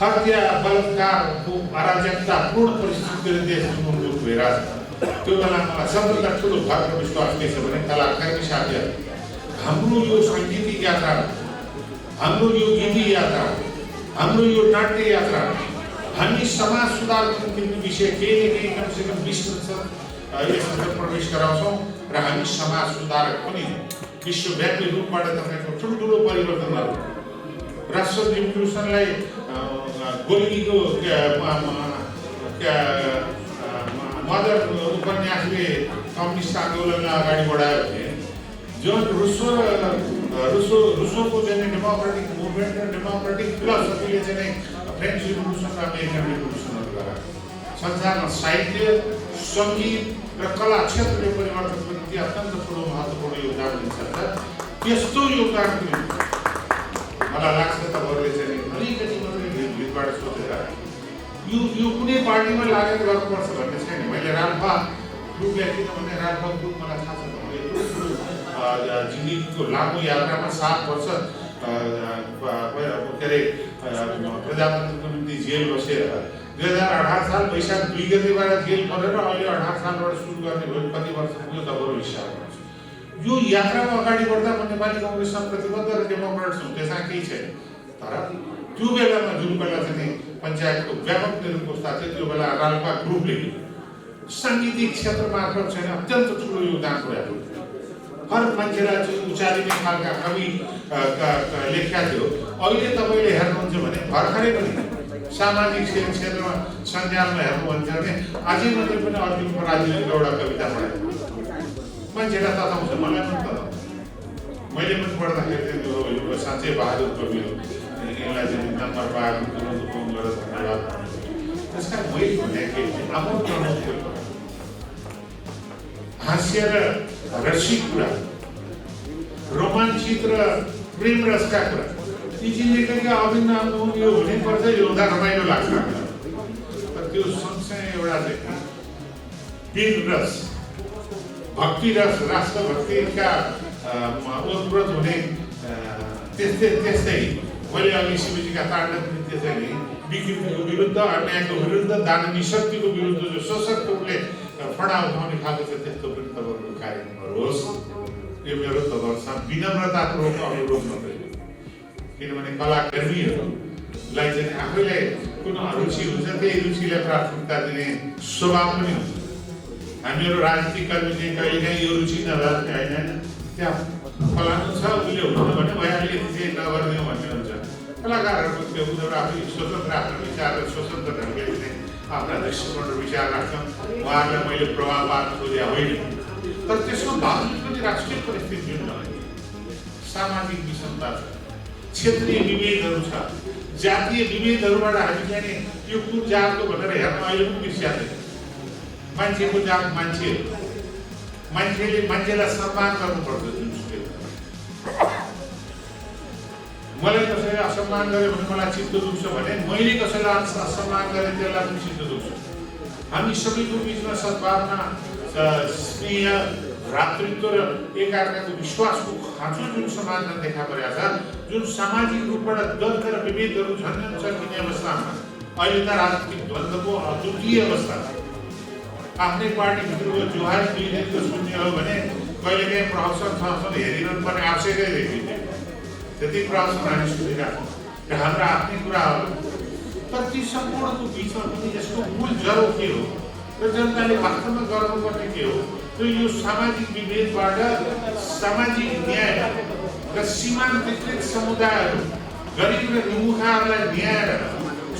हत्या बलात्कारको अराजकतापूर्ण परिस्थितिले देश उन्मुख भइरहेछ। त्यो बेला मलाई सबभन्दा ठुलो भर विश्वास के छ भने कलाकारका साथीहरू, हाम्रो यो साङ्गीतिक यात्रा, हाम्रो यो गीति यात्रा, हाम्रो यो नाट्य यात्रा, हामी समाज सुधारको निम्ति विषय केही न केही कमसेकम 20% यसमा प्रवेश गराउँछौँ र हामी समाज सुधारक पनि विश्वव्यापी रूपबाट तपाईँको ठुल्ठुलो परिवर्तनहरू राष्ट्र रिभोल्युसनलाई गोर्कीको मदर उपन्यासले कम्युनिस्ट आन्दोलनलाई अगाडि बढायो भने जुन रुसोको चाहिँ डेमोक्रेटिक मुभमेन्ट र डेमोक्रेटिक फिलोसफीले चाहिँ फ्रेन्च रिभोल्युसन र अमेरिकन रिभोल्युसनहरू गरायो। संसारमा साहित्य, सङ्गीत र कला क्षेत्रले परिवर्तनको निम्ति अत्यन्त ठुलो महत्त्वपूर्ण योगदान दिन्छ। त्यस्तो योगदानको निम्ति मलाई लाग्छ तपाईँहरूले चाहिँ अलिकति मात्रै भिडबाट सोचेर यो कुनै पार्टीमा लागेर गर्नुपर्छ भन्ने छैन। मैले राल्पा ग्रुपलाई किनभने राल्पा ग्रुप मलाई थाहा छ, जिन्दगीको लामो यात्रामा 7 वर्ष के अरे प्रजातन्त्रको निम्ति जेल बसेर 2018 साल वैशाख 2 गतेबाट जेल परेर अहिले 18 सालबाट सुरु गर्ने भयो, कति वर्ष पुग्यो तपाईँहरू हिसाब गर्छु। यो यात्रामा अगाडि बढ्दा म नेपाली कङ्ग्रेसमा प्रतिबद्ध र डेमोक्रेट्स हुँ, त्यसमा केही छैन। तर त्यो बेलामा जुन बेला चाहिँ पञ्चायतको व्यापक निरङ्कुशता थियो, त्यो बेला राल्पा ग्रुपले साङ्गीतिक क्षेत्र मार्फत चाहिँ अत्यन्त ठुलो योगदान पुर्याएको थियो। हर मान्छेलाई चाहिँ उचालिने खालका कवि लेख्या थियो। अहिले तपाईँले हेर्नुहुन्छ भने भर्खरै पनि सामाजिक क्षेत्रमा सञ्जालमा हेर्नुहुन्छ भने अझै मात्रै पनि अर्जुन पराजुलीको एउटा कविता पढाएको मान्छेलाई तताउँछ, मलाई पनि तताउँछ। मैले पनि पढ्दाखेरि चाहिँ साँच्चै बहादुर कवि हो, यसलाई चाहिँ नम्बर पाएको तुरन्त फोन गरेर धन्यवाद। त्यस कारण मैले भनेको आफू प्रमुख हास्य र रसिक कुरा, रोमाञ्चित र प्रेम रसका कुरा, यी जिन्दगीका अभिन्न अंग यो हुनुपर्छ, यो हुँदा रमाइलो लाग्छ। तर त्यो सँगसँगै एउटा चाहिँ वीर रस, भक्ति रस, राष्ट्रभक्तिका ओतप्रोत हुने त्यस्तै मैले अघि शिवजीका ताण्डव नृत्य चाहिँ विकृतिको विरुद्ध, अन्यायको विरुद्ध, दानवी शक्तिको विरुद्ध जो सशक्त रूपले फडा उठाउने खालको छ, त्यस्तो पनि तपाईँहरूको कार्यक्रमहरू होस्। यो मेरो तपाईँहरूसँग विनम्रतापूर्वक अनुरोध मात्रै, किनभने कलाकर्मीहरूलाई चाहिँ आफैलाई कुन रुचि हुन्छ त्यही रुचिलाई प्राथमिकता दिने स्वभाव पनि हुन्छ। हामीहरू राजनीतिक कर्मी चाहिँ कहिलेकाहीँ यो रुचि नभएर होइन, त्यहाँ फलानु छ उसले हुँदैन भने भइहाल्यो, चाहिँ नगरिदिउँ भन्ने हुन्छ। कलाकारहरूको त्यो उनीहरू आफै स्वतन्त्र आफ्नो विचार र स्वतन्त्र ढङ्गले चाहिँ आफ्ना दृष्टिकोण र विचार राख्छन्। उहाँहरूलाई मैले प्रभाव पार्न खोजेको होइन। तर त्यसको बावजुद पनि राष्ट्रिय परिस्थिति जुन भयो, सामाजिक विषमता छ, क्षेत्रीय विभेदहरू छ, जातीय विभेदहरूबाट हामी चाहिँ यो कुन जातको भनेर हेर्न अहिले पनि बिर्सिएको छैन। मान्छेको जात मान्छे, मान्छेले मान्छेलाई सम्मान गर्नुपर्छ। जुनसुकै मलाई कसैले असम्मान गर्यो भने मलाई चित्त दुख्छ भने मैले कसैलाई असम्मान गरेँ त्यसलाई पनि चित्त दुख्छ। हामी सबैको बिचमा सद्भावना, स्नेह, भ्रातृत्व र एकअर्काको विश्वासको खाँचो जुन समाजमा देखा परेको छ, जुन सामाजिक रूपबाट द्वन्द्व र विभेदहरू झन् सकिने अवस्थामा अहिले त राजनीतिक द्वन्द्वको अद्वितीय अवस्था छ। आफ्नै पार्टीभित्रको जोहारी दुई दिनको सुन्ने हो भने कहिलेकाहीँ प्रहसन सहसन हेरिरहनु पर्ने आवश्यकै देखिन्छ। त्यति प्रहसन हामी सुनिरहेको छौँ र हाम्रा आफ्नै कुराहरू। तर ती सम्पूर्णको बिचमा पनि यसको मूल जरो के हो र जनताले वास्तवमा गर्नुपर्ने के हो, र यो सामाजिक विभेदबाट सामाजिक न्याय र सीमान्तकृत समुदायहरू गरिब र निमुखाहरूलाई न्याय र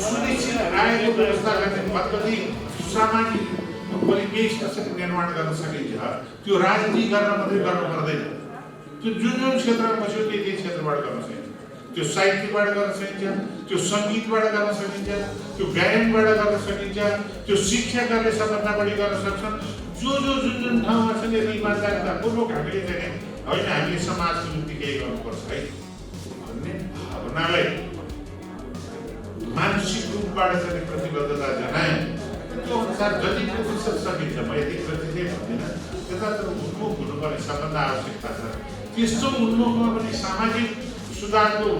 सुनिश्चित आयको व्यवस्था गर्ने पद्धति सामाजिक परिवेश कसरी निर्माण गर्न सकिन्छ त्यो राजनीति गर्न मात्रै गर्नु पर्दैन। त्यो जुन क्षेत्रमा बस्यो त्यही क्षेत्रबाट गर्न सकिन्छ। त्यो साहित्यबाट गर्न सकिन्छ, त्यो सङ्गीतबाट गर्न सकिन्छ, त्यो गायनबाट गर्न सकिन्छ, त्यो शिक्षा गर्ने सबभन्दा बढी गर्न सक्छन्। जुन ठाउँमा छ यदि इमान्दारितापूर्वक हामीले चाहिँ होइन हामीले समाजको निम्ति केही गर्नुपर्छ है भन्ने भावनालाई मानसिक रूपबाट चाहिँ प्रतिबद्धता जनाए त्यो अनुसार जति प्रतिशत सकिन्छ, म यति प्रतिशत भन्दिनँ, त्यतातिर उन्मुख हुनुपर्ने सबभन्दा आवश्यकता छ। त्यस्तो उन्मुखमा पनि सामाजिक सुधारको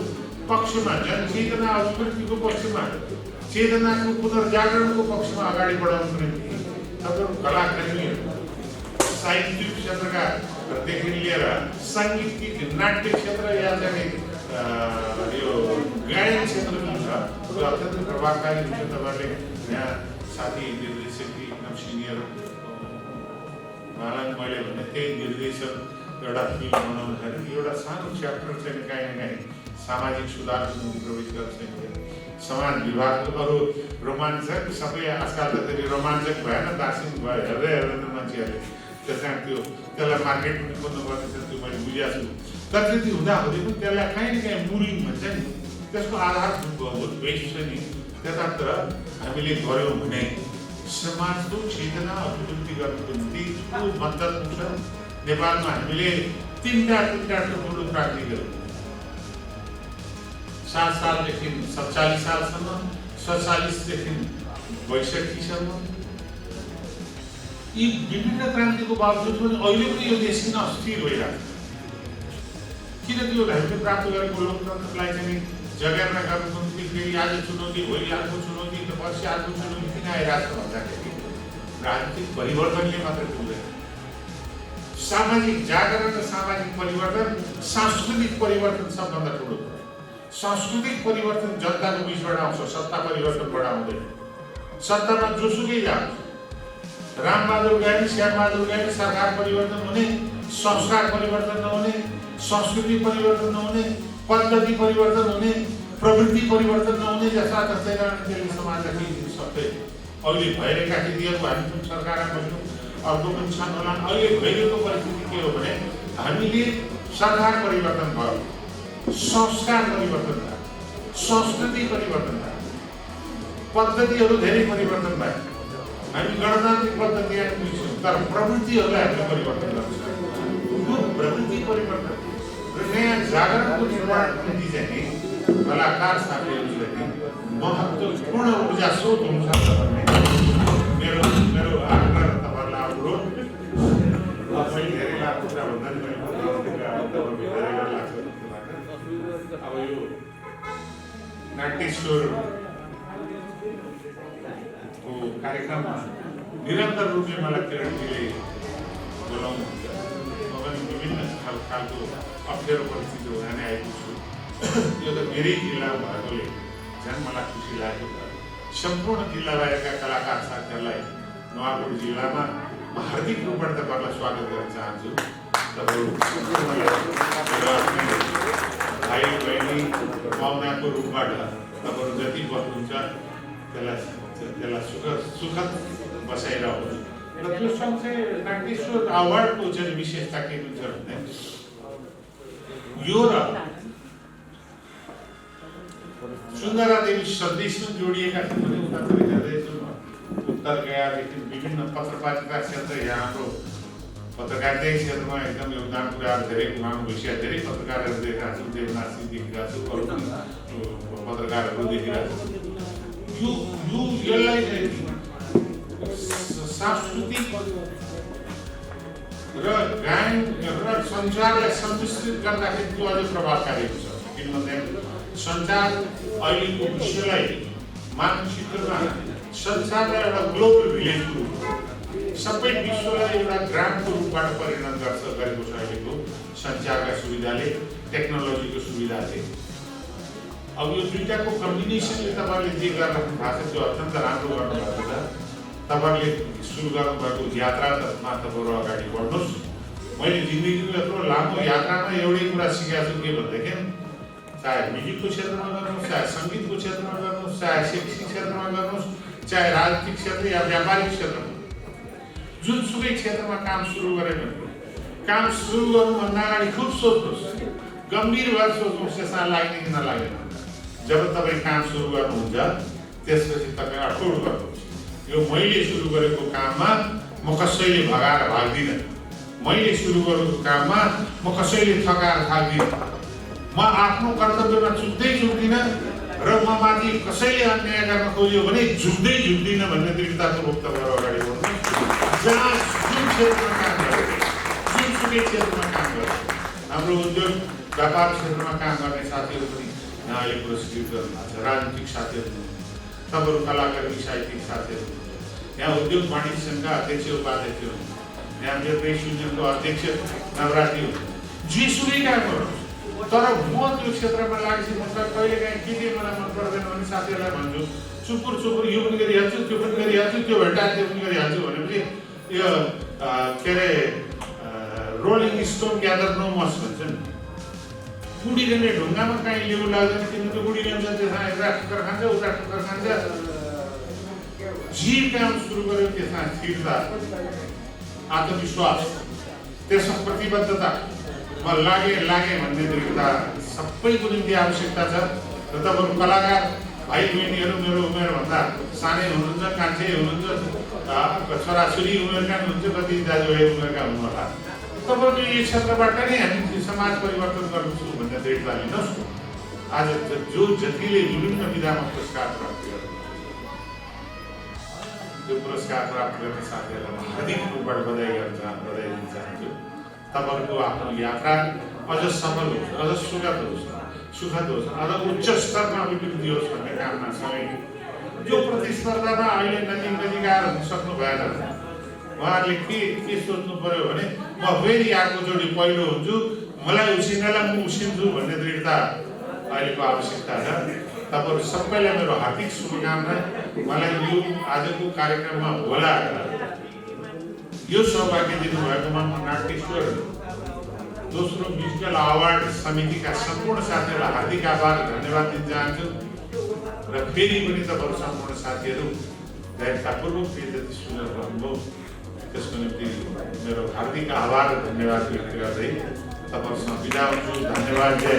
पक्षमा, जनचेतना अभिवृद्धिको पक्षमा, चेतनाको पुनर्जागरणको पक्षमा अगाडि बढाउनुको निम्ति तपाईँहरू कलाकर्मीहरू साहित्यिक क्षेत्रकादेखि लिएर साङ्गीतिक नाट्य क्षेत्र या चाहिँ यो गायन क्षेत्र पनि छ, त्यो अत्यन्त प्रभावकारी हुन्छ। तपाईँहरूले यहाँ साथी निर्देशक एकदम सिनियर उहाँलाई मैले भने त्यही निर्देशक एउटा फिल्म बनाउनु छ नि, एउटा सानो च्याप्टर चाहिँ काहीँ न काहीँ सामाजिक सुधारको निम्ति प्रवेश गर्न सकिन्छ। समाज विभागको अरू रोमाञ्चक सबै आजकल त त्यसले रोमाञ्चक भएन, दार्शिनिक भयो, हेर्दै हेर्दैन मान्छेहरूले। त्यसमा त्यसलाई मार्केट पनि खोज्नुपर्ने छ, त्यो मैले बुझेको छु। तर त्यति हुँदाहुँदै पनि त्यसलाई काहीँ न काहीँ मुरिङ भन्छ नि, त्यसको आधारभूत बेस छ नि, त्यतातिर हामीले गऱ्यौँ भने समाजको चेतना अभिवृद्धि गर्नुको निम्ति ठुलो मद्दत हुन्छ। नेपालमा हामीले तीनटा ठुलो क्रान्ति गऱ्यौँ। 7 सालदेखि 47 सालसम्म, 47 देखि 62 सम्म। यी विभिन्न क्रान्तिको बावजुद पनि अहिले पनि यो देश किन अस्थिर भइरहेको छ? किन त्यो हामीले प्राप्त गरेको लोकतन्त्रलाई चाहिँ जगेर्ना गर्नुको निम्ति फेरि आज चुनौती, भोलि अर्को चुनौती, त पर्सि अर्को चुनौती किन आइरहेको छ भन्दाखेरि राजनीतिक परिवर्तनले मात्रै पुग्दैन। सामाजिक जागरण र सामाजिक परिवर्तन, सांस्कृतिक परिवर्तन सबभन्दा ठुलो हो। सांस्कृतिक परिवर्तन जनताको बिचबाट आउँछ, सत्ता परिवर्तनबाट आउँदैन। सत्तामा जोसुकै जाओस्, रामबहादुर गाई, श्यामबहादुर गाई, सरकार परिवर्तन हुने, संस्कार परिवर्तन नहुने, संस्कृति परिवर्तन नहुने, पद्धति परिवर्तन हुने, प्रवृत्ति परिवर्तन नहुने जस्ता जस्तै त्यसले समाजलाई केही दिन सक्दैन। अहिले भइरहेका स्थितिहरू हामी पनि सरकारमा बस्यौँ, अर्को पनि छन् होला। अहिले भइरहेको परिस्थिति के हो भने हामीले सरकार परिवर्तन भयो, संस्कार परिवर्तन भयो, संस्कृति परिवर्तन भयो, पद्धतिहरू धेरै परिवर्तन भयो। हामी गणतान्त्रिक पद्धतिलाई पुग्छौँ, तर प्रवृत्तिहरूलाई हामीले परिवर्तन गर्छौँ। यो प्रवृत्ति परिवर्तन र नयाँ जागरणको निर्माणको निम्ति चाहिँ कलाकार साथीहरूले महत्त्वपूर्ण ऊर्जा स्रोत हुन्छ भन्ने मेरो आग्रह तपाईँहरूलाई अनुरोध। मैले धेरै लाग्छ कुरा भन्दा पनि अब यो नाट्येश्वरको कार्यक्रममा निरन्तर रूपले मलाई किरणजीले बोलाउनुहुन्छ। म पनि विभिन्न खालको अप्ठ्यारो परिस्थिति हुन आएको छु। यो त मेरै जिल्ला भएकोले झन् मलाई खुसी लागेको छ। सम्पूर्ण जिल्ला भएका कलाकार साथीहरूलाई नुवाकोट जिल्लामा म हार्दिक रूपबाट तपाईँहरूलाई स्वागत गर्न चाहन्छु। तपाईँहरू भाइ बहिनी पाहुनाको रूपबाट तपाईँहरू जति बस्नुहुन्छ त्यसलाई सुखद बसाइरहोस्। र त्यो सँगसँगै नाट्येश्वर अवार्डको चाहिँ विशेषता के हुन्छ भने यो र सुन्दरा देवी सन्देशमा जोडिएका छन् भने उतातिर हेर्दैछौँ। उत्तर गयादेखि विभिन्न पत्रकारिता क्षेत्र, यहाँ हाम्रो पत्रकारिता क्षेत्रमा एकदम योगदान पुर्याएर धेरै उहाँको विषय धेरै पत्रकारहरू देखेका छौँ, देवनाथजी देखिरहेका छौँ, अरू पत्रकारहरू देखिरहेका छौँ। यसलाई सांस्कृतिक र गायन र सञ्चारलाई सम्मिश्रित गर्दाखेरि त्यो अझै प्रभावकारी हुन्छ। किनभने सञ्चार अहिलेको विश्वलाई मानचित्रमा संसारलाई एउटा ग्लोबल भिलेजको रूप, सबै विश्वलाई एउटा ग्रामको रूपबाट परिणत गरेको छ अहिलेको सञ्चारका सुविधाले, टेक्नोलोजीको सुविधाले। अब यो दुईटाको कम्बिनेसनले तपाईँले जे गरिराख्नु भएको छ त्यो अत्यन्त राम्रो गर्नुभएको छ। तपाईँले सुरु गर्नुभएको यात्रा त तपाईँहरू अगाडि बढ्नुहोस्। मैले जिन्दगीको यत्रो लामो यात्रामा एउटै कुरा सिकेको छु के भनेदेखि चाहे म्युजिकको क्षेत्रमा गर्नुहोस्, चाहे सङ्गीतको क्षेत्रमा गर्नुहोस्, चाहे शैक्षिक क्षेत्रमा गर्नुहोस्, चाहे राजनीतिक क्षेत्र या व्यापारिक क्षेत्रमा, जुनसुकै क्षेत्रमा काम सुरु गरे भने काम सुरु गर्नुभन्दा अगाडि खुब सोच्नुहोस्, गम्भीर भएर सोच्नुहोस् त्यसमा लाग्ने कि नलाग्ने। जब तपाईँ काम सुरु गर्नुहुन्छ त्यसपछि तपाईँ अठोट गर्नुहोस्, यो मैले सुरु गरेको काममा म कसैले भगाएर भाग्दिनँ, मैले सुरु गरेको काममा म कसैले थकाएर थाक्दिनँ, म आफ्नो कर्तव्यमा चुक्दिनँ र म माथि कसैले अन्याय गर्न खोज्यो भने झुक्दिनँ भन्ने दृढतापूर्वक तपाईँहरू अगाडि बढ्नुहोस्। जहाँ जुन क्षेत्रमा काम गर्छ, जुनसुकै क्षेत्रमा काम गर्छ, हाम्रो उद्योग व्यापार क्षेत्रमा काम गर्ने साथीहरू पनि यहाँले पुरस्कृत गर्नुभएको छ, राजनीतिक साथीहरू, तपाईँहरू कलाकारी साहित्यिक साथीहरू, यहाँ उद्योग वाणिज्य सङ्घका अध्यक्ष उपाध्यक्ष, यहाँ प्रेस युनियनको अध्यक्ष नवरात्री हुन्छ, जेसुकै काम गर्नुहोस्। तर म त्यो क्षेत्रमा लागेपछि म कहिलेकाहीँ के मलाई मन पर्दैन भने साथीहरूलाई भन्छु, चुपुर यो पनि गरिहाल्छु, त्यो पनि गरिहाल्छु, त्यो भेट्टा त्यो पनि गरिहाल्छु भनेपछि यो के अरे रोलिङ स्टोन ग्यादर नो मस भन्छ नि, बुढीले ढुङ्गामा काहीँ लेउ लाग्दैन, किनभने त्यो बुढी रहन्छ त्यसमा एउटा ठुक्कर खान्छ, उता ठुक्कर खान्छ। जे काम सुरु गर्यो त्यसमा स्थिरता, आत्मविश्वास, त्यसमा प्रतिबद्धता, म लागे भन्ने दृढता सबैको निम्ति आवश्यकता छ। र तपाईँहरू कलाकार भाइ बहिनीहरू मेरो उमेरभन्दा सानै हुनुहुन्छ, कान्छे हुनुहुन्छ, छोराछोरी उमेरका हुनुहुन्छ, कति दाजुभाइ उमेरका हुनुहोला, तपाईँहरूको यो क्षेत्रबाट नै हामी समाज परिवर्तन गर्छौँ भन्ने दृढता लिनुहोस्। आज जो जतिले विभिन्न विधामा पुरस्कार प्राप्त गर्नु, त्यो पुरस्कार प्राप्त गर्ने साथीहरूलाई म हार्दिक रूपबाट बधाई दिन चाहन्छु। तपाईँहरूको आफ्नो यात्रा अझ सफल होस्, अझ सुखद होस्, अझ उच्च स्तरमा अभिवृद्धि होस् भन्ने कामना सँगै जो प्रतिस्पर्धामा अहिले नजिक आएर सक्नु भएन, उहाँहरूले के सोच्नु पर्यो भने म फेरि अर्कोचोटि पहिलो हुन्छु, मलाई उसिन्नलाई म उसिन्छु भन्ने दृढता अहिलेको आवश्यकता छ। तपाईँहरू सबैलाई मेरो हार्दिक शुभकामना। मलाई यो आजको कार्यक्रममा बोलाएर यो सौभाग्य दिनुभएकोमा म नाट्यश्वर दोस्रो म्युजिकल अवार्ड समितिका सम्पूर्ण साथीहरूलाई हार्दिक आभार धन्यवाद दिन चाहन्छु। र फेरि पनि तपाईँहरू सम्पूर्ण साथीहरू दयापूर्वक जति सुनेर भन्नुभयो त्यसको निम्ति मेरो हार्दिक आभार र धन्यवाद व्यक्त गर्दै तपाईँहरूसँग बिदा हुन्छु। धन्यवाद। जय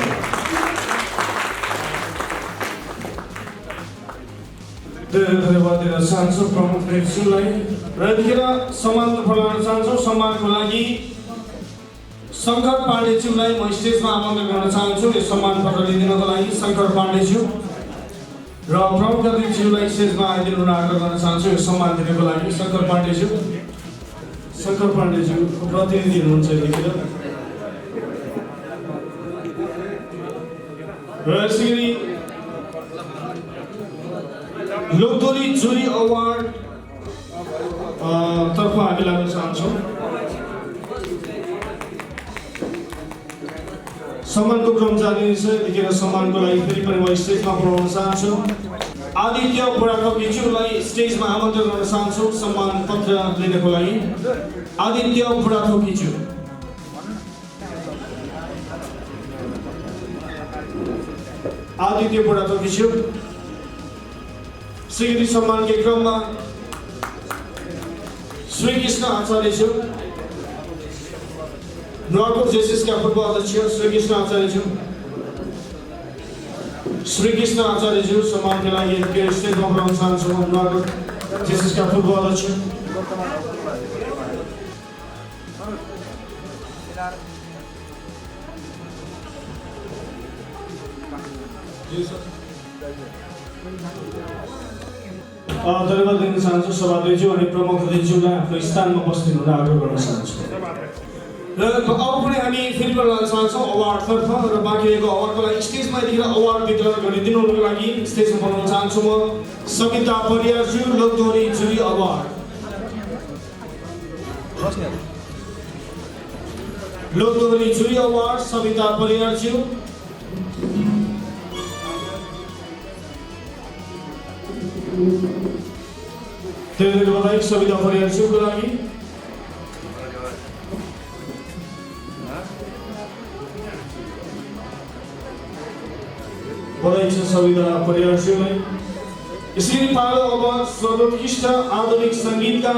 धन्यवाद दिन चाहन्छु प्रमुख नेतृत्वलाई। र यतिखेर सम्मान फलाउन चाहन्छु। सम्मानको लागि शङ्कर पाण्डेज्यूलाई म स्टेजमा आमन्त्रण गर्न चाहन्छु। यो सम्मान पत्र लिदिनको लागि शङ्कर पाण्डेज्यू र प्रमुख अतिथिज्यूलाई स्टेजमा आइदिनु आग्रह गर्न चाहन्छु। यो सम्मान दिनको लागि शङ्कर पाण्डेज्यू प्रतिनिधि हुनुहुन्छ यतिखेर। र यसरी लोकदोरी जुरी अवार्ड तर्फ हामी लाग्न चाहन्छौँ। सम्मानको क्रम जारी छ। यतिखेर सम्मानको लागि फेरि पनि म स्टेजमा बोलाउन चाहन्छु। आदित्य बुढाथोकीज्यूलाई स्टेजमा आमन्त्रण गर्न चाहन्छु सम्मान पत्र लिनको लागि। आदित्य बुढाथोकीज्यू। आदित्य बुढाथोकीज्यू। स्वीकृति सम्मान के क्रममा श्री कृष्ण आचार्यज्यू, नुवाकोट जेएसएसका पूर्व अध्यक्ष श्री कृष्ण आचार्यज्यू सम्मानका लागि स्टेजमा बोलाउन चाहन्छु। नुवाकोट जेएसएसका पूर्व अध्यक्ष धन्यवाद दिन चाहन्छु। सभाध्यक्षज्यू अनि प्रमुख अतिथिज्यूलाई आफ्नो स्थानमा बस्दिनु हुन आग्रह गर्न चाहन्छु। र अब पनि हामी फेरि गर्न चाहन्छौँ अवार्डतर्फ। र बाँकी रहेको अवार्डको लागि स्टेजमा यतिखेर अवार्ड वितरण गरिदिनुको लागि स्टेजमा बोलाउन चाहन्छु म सविता परियारज्यू, लोकदोरी जुरी अवार्ड। लोकदोरी जुरी अवार्ड सविता परियारज्यू। धेरै धेरै बधाई सविता परियारज्यूको लागि। बधाई छ सविता परियारज्यूलाई। यसरी पालो अब सर्वोत्कृष्ट आधुनिक सङ्गीतकार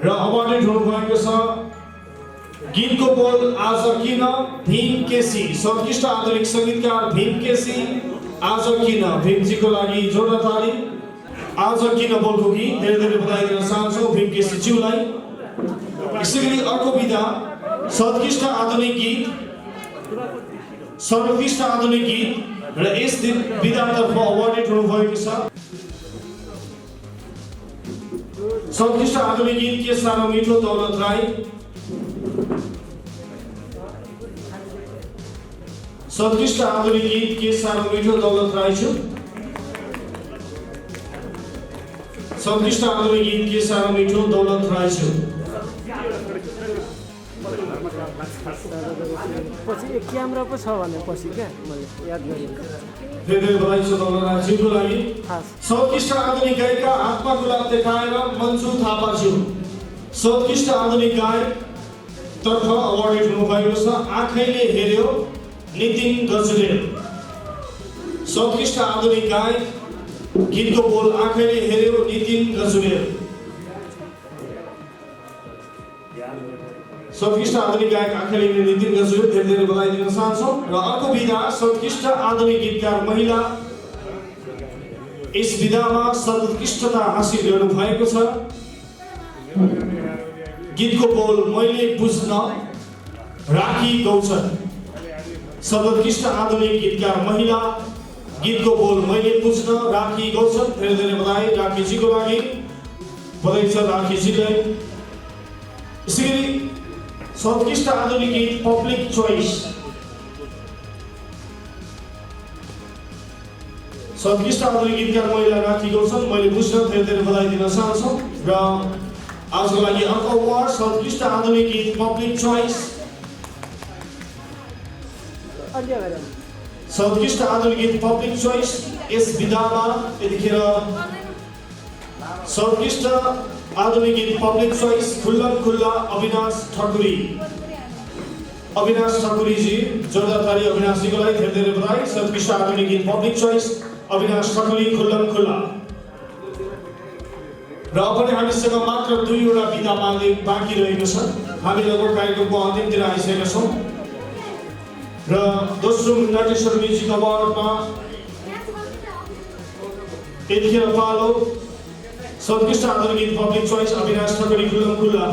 र अवार्डेड हुनुभएको छ गीतको बोल आज किन भीम केसी। सर्वोत्कृष्ट आधुनिक सङ्गीतकार भीम केसी आज किन। भीमजीको लागि जोरदार ताली। आज किन बोलको गीत धेरै धेरै बधाई दिन चाहन्छौँ भीम केसी ज्यूलाई। यसैगरी अर्को विधा सर्वोत्कृष्ट आधुनिक गीत र यस विधातर्फ अवार्डेड हुनुभएको छ सर्वोत्कृष्ट आधुनिक गीत के सानो मिठो दौलत राई। सर्वोत्कृष्ट आधुनिक गीत के सानो मिठो दौलत राई छु। सर्वोत्कृष्ट आधुनिक गीत के सानो मिठो दौलत राई छु। पछि एक क्यामेरा पो छ भने पछि क्या मैले याद गरेको। धेरै धेरै बधाई छ दौलत राईज्यूको लागि। सर्वोत्कृष्ट आधुनिक गायिका आत्मा गुलाब देखाएर मन्जु थापाज्यू सर्वोत्कृष्ट आधुनिक गायक तर्फ अवार्डेड हुनुभएको छ आँखैले हेर्यो नितिन गजुरेल। सर्वोत्कृष्ट आधुनिक गायक गीतको बोल आँखैले हेर्यो नितिन गजुरेल। सर्वोत्कृष्ट आधुनिक गायक आँखैले हेर्यो नितिन गजुरेल धेरै धेरै बधाई दिन चाहन्छौँ। र अर्को विधा सर्वोत्कृष्ट आधुनिक गीतकार महिला। यस विधामा सर्वोत्कृष्टता हासिल गर्नु भएको छ गीतको बोल मैले बुझ्न राखी गौचर। सर्वोत्कृष्ट आधुनिक गीतकार महिला गीतको बोल मैले बुझ्न राखी गौचर धेरै धेरै बधाई राखीजीको लागि। बधाई छ राखीजीलाई। यसैगरी सर्वोत्कृष्ट आधुनिक गीत पब्लिक चोइस। सर्वोत्कृष्ट आधुनिक गीतकार महिला राखी गौचर मैले बुझ्न धेरै धेरै बधाई दिन चाहन्छौँ। र आजको लागि अर्को अवार्ड सर्वोत्कृष्ट आधुनिक गीत पब्लिक चोइस। सर्वोत्कृष्ट आधुनिक गीत पब्लिक चोइस यस विधामा यतिखेर सर्वोत्कृष्ट आधुनिक गीत पब्लिक चोइस खुल्लम खुल्ला अविनाश ठकुरी। अविनाश ठकुरीजी जोरदार ताली अविनाशजीको लागि धेरै धेरै बधाई। सर्वोत्कृष्ट आधुनिक गीत पब्लिक चोइस अविनाश ठकुरी खुल्लम खुल्ला। र पनि हामीसँग मात्र 2 वटा विधा बाँकी रहेको छ। हामी लगभग कार्यक्रमको अन्तिमतिर आइसकेका छौँ र दोस्रो नटेश्वर म्युजिक अवार्डमा यतिखेर पालो सर्वोत्कृष्ट आधुनिक गीत पब्लिक चोइस अविनाश ठकुरी खुल्लम खुल्ला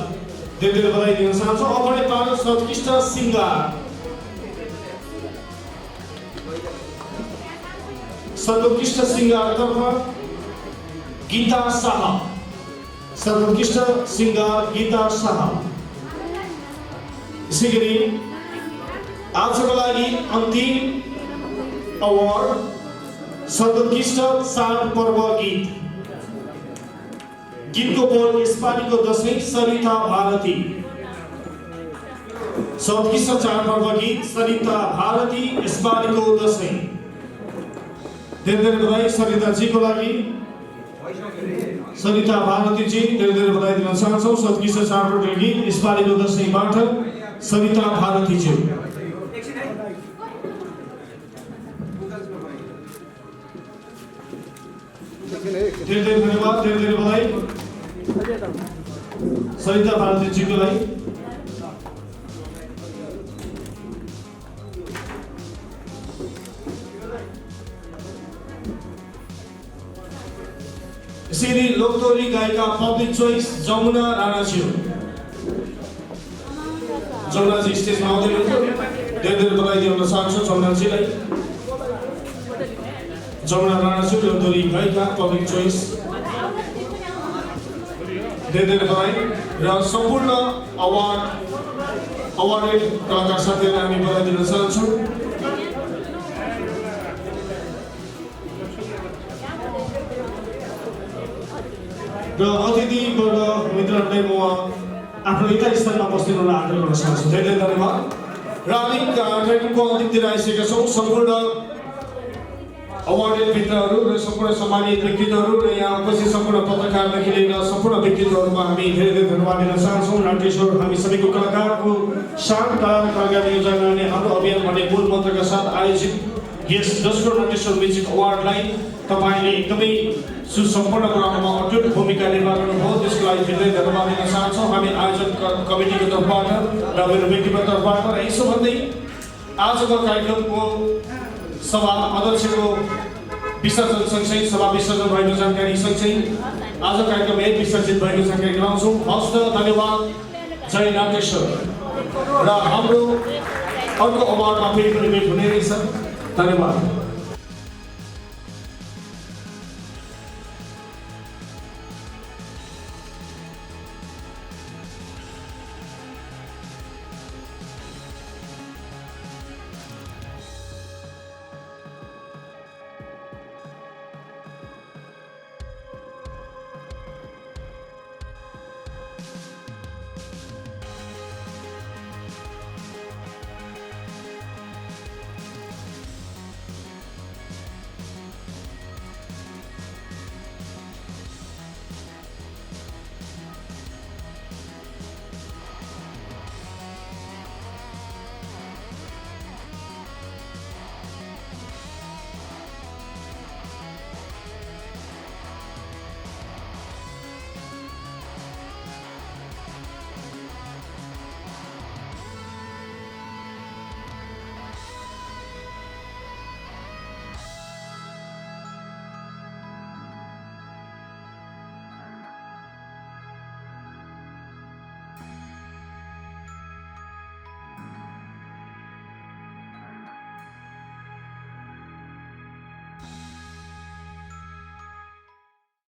धेरै धेरै बधाई दिन चाहन्छौँ। अब पनि पालो सर्वोत्कृष्ट सिङ्गार। सर्वोत्कृष्ट सिङ्गारतर्फ गीता शाह। सर्वोत्कृष्ट सिङ्गार गीता शाह। यसैगरी आजको लागि अन्तिम अवार्ड सर्वोत्कृष्ट चाडपर्व गीत। गीतको बोल यसपालिको दशैं सरिता भारती। सर्वोत्कृष्ट चाडपर्व गीत सरिता भारती यसपालिको दशैं। धेरै धेरै बधाई सरिताजीको लागि। सरिता भारतीजी धेरै धेरै बधाई दिन चाहन्छौँ। सर्वोत्कृष्ट चाडपर्व गीत यसपालिको दशैंबाट सरिता भारतीजी। धेरै धेरै धन्यवाद धेरै धेरै बधाई सरिता भारतीजीको लागि। यसरी लोकतोरी गायिका पब्लिक चोइस जमुना राणाज्यू। जमुनाजी स्टेजमा आउँदै हुनुहुन्छ धेरै धेरै बधाई दिन चाहन्छु जमुनाजीलाई। जमुना राणाज्यू लोकतोरी गायिका पब्लिक चोइस धेरै धेरै बधाई। र सम्पूर्ण अवार्डेड कलाकार साथीहरूलाई हामी बधाई दिन चाहन्छौँ। र अतिथिवर्ग मित्रहरूलाई म आफ्नो यथास्थानमा बस्दिनलाई आग्रह गर्न चाहन्छु। धेरै धेरै धन्यवाद। र हामी कार्यक्रमको अन्तिमतिर आइसकेका छौँ। सम्पूर्ण अवार्डेड मित्रहरू र सम्पूर्ण सम्मानित व्यक्तित्वहरू र यहाँ उपस्थित सम्पूर्ण पत्रकारदेखि लिएर सम्पूर्ण व्यक्तित्वहरूमा हामी धेरै धेरै धन्यवाद दिन चाहन्छौँ। नाट्यश्वर हामी सबैको कलाकारको शान कला र कलाकार योजना गर्ने हाम्रो अभियान भन्ने मूल मन्त्रका साथ आयोजित यस दोस्रो नाट्यश्वर म्युजिक अवार्डलाई तपाईँले एकदमै सुसम्पन्न बनाउनमा अटुट भूमिका निर्वाह गर्नुभयो, त्यसको लागि फेरि धन्यवाद दिन चाहन्छौँ हामी आयोजन कमिटीको तर्फबाट र मेरो व्यक्तिगत तर्फबाट। र यसो भन्दै आजको कार्यक्रमको सभा अध्यक्षको विसर्जन सँगसँगै सभा विसर्जन भएको जानकारी सँगसँगै आज कार्यक्रम एक विसर्जित भएको जानकारी गराउँछौँ। हस्त धन्यवाद, जय नाट्यश्वर। र हाम्रो अर्को अवार्डमा फेरि पनि भेट हुने रहेछ। धन्यवाद।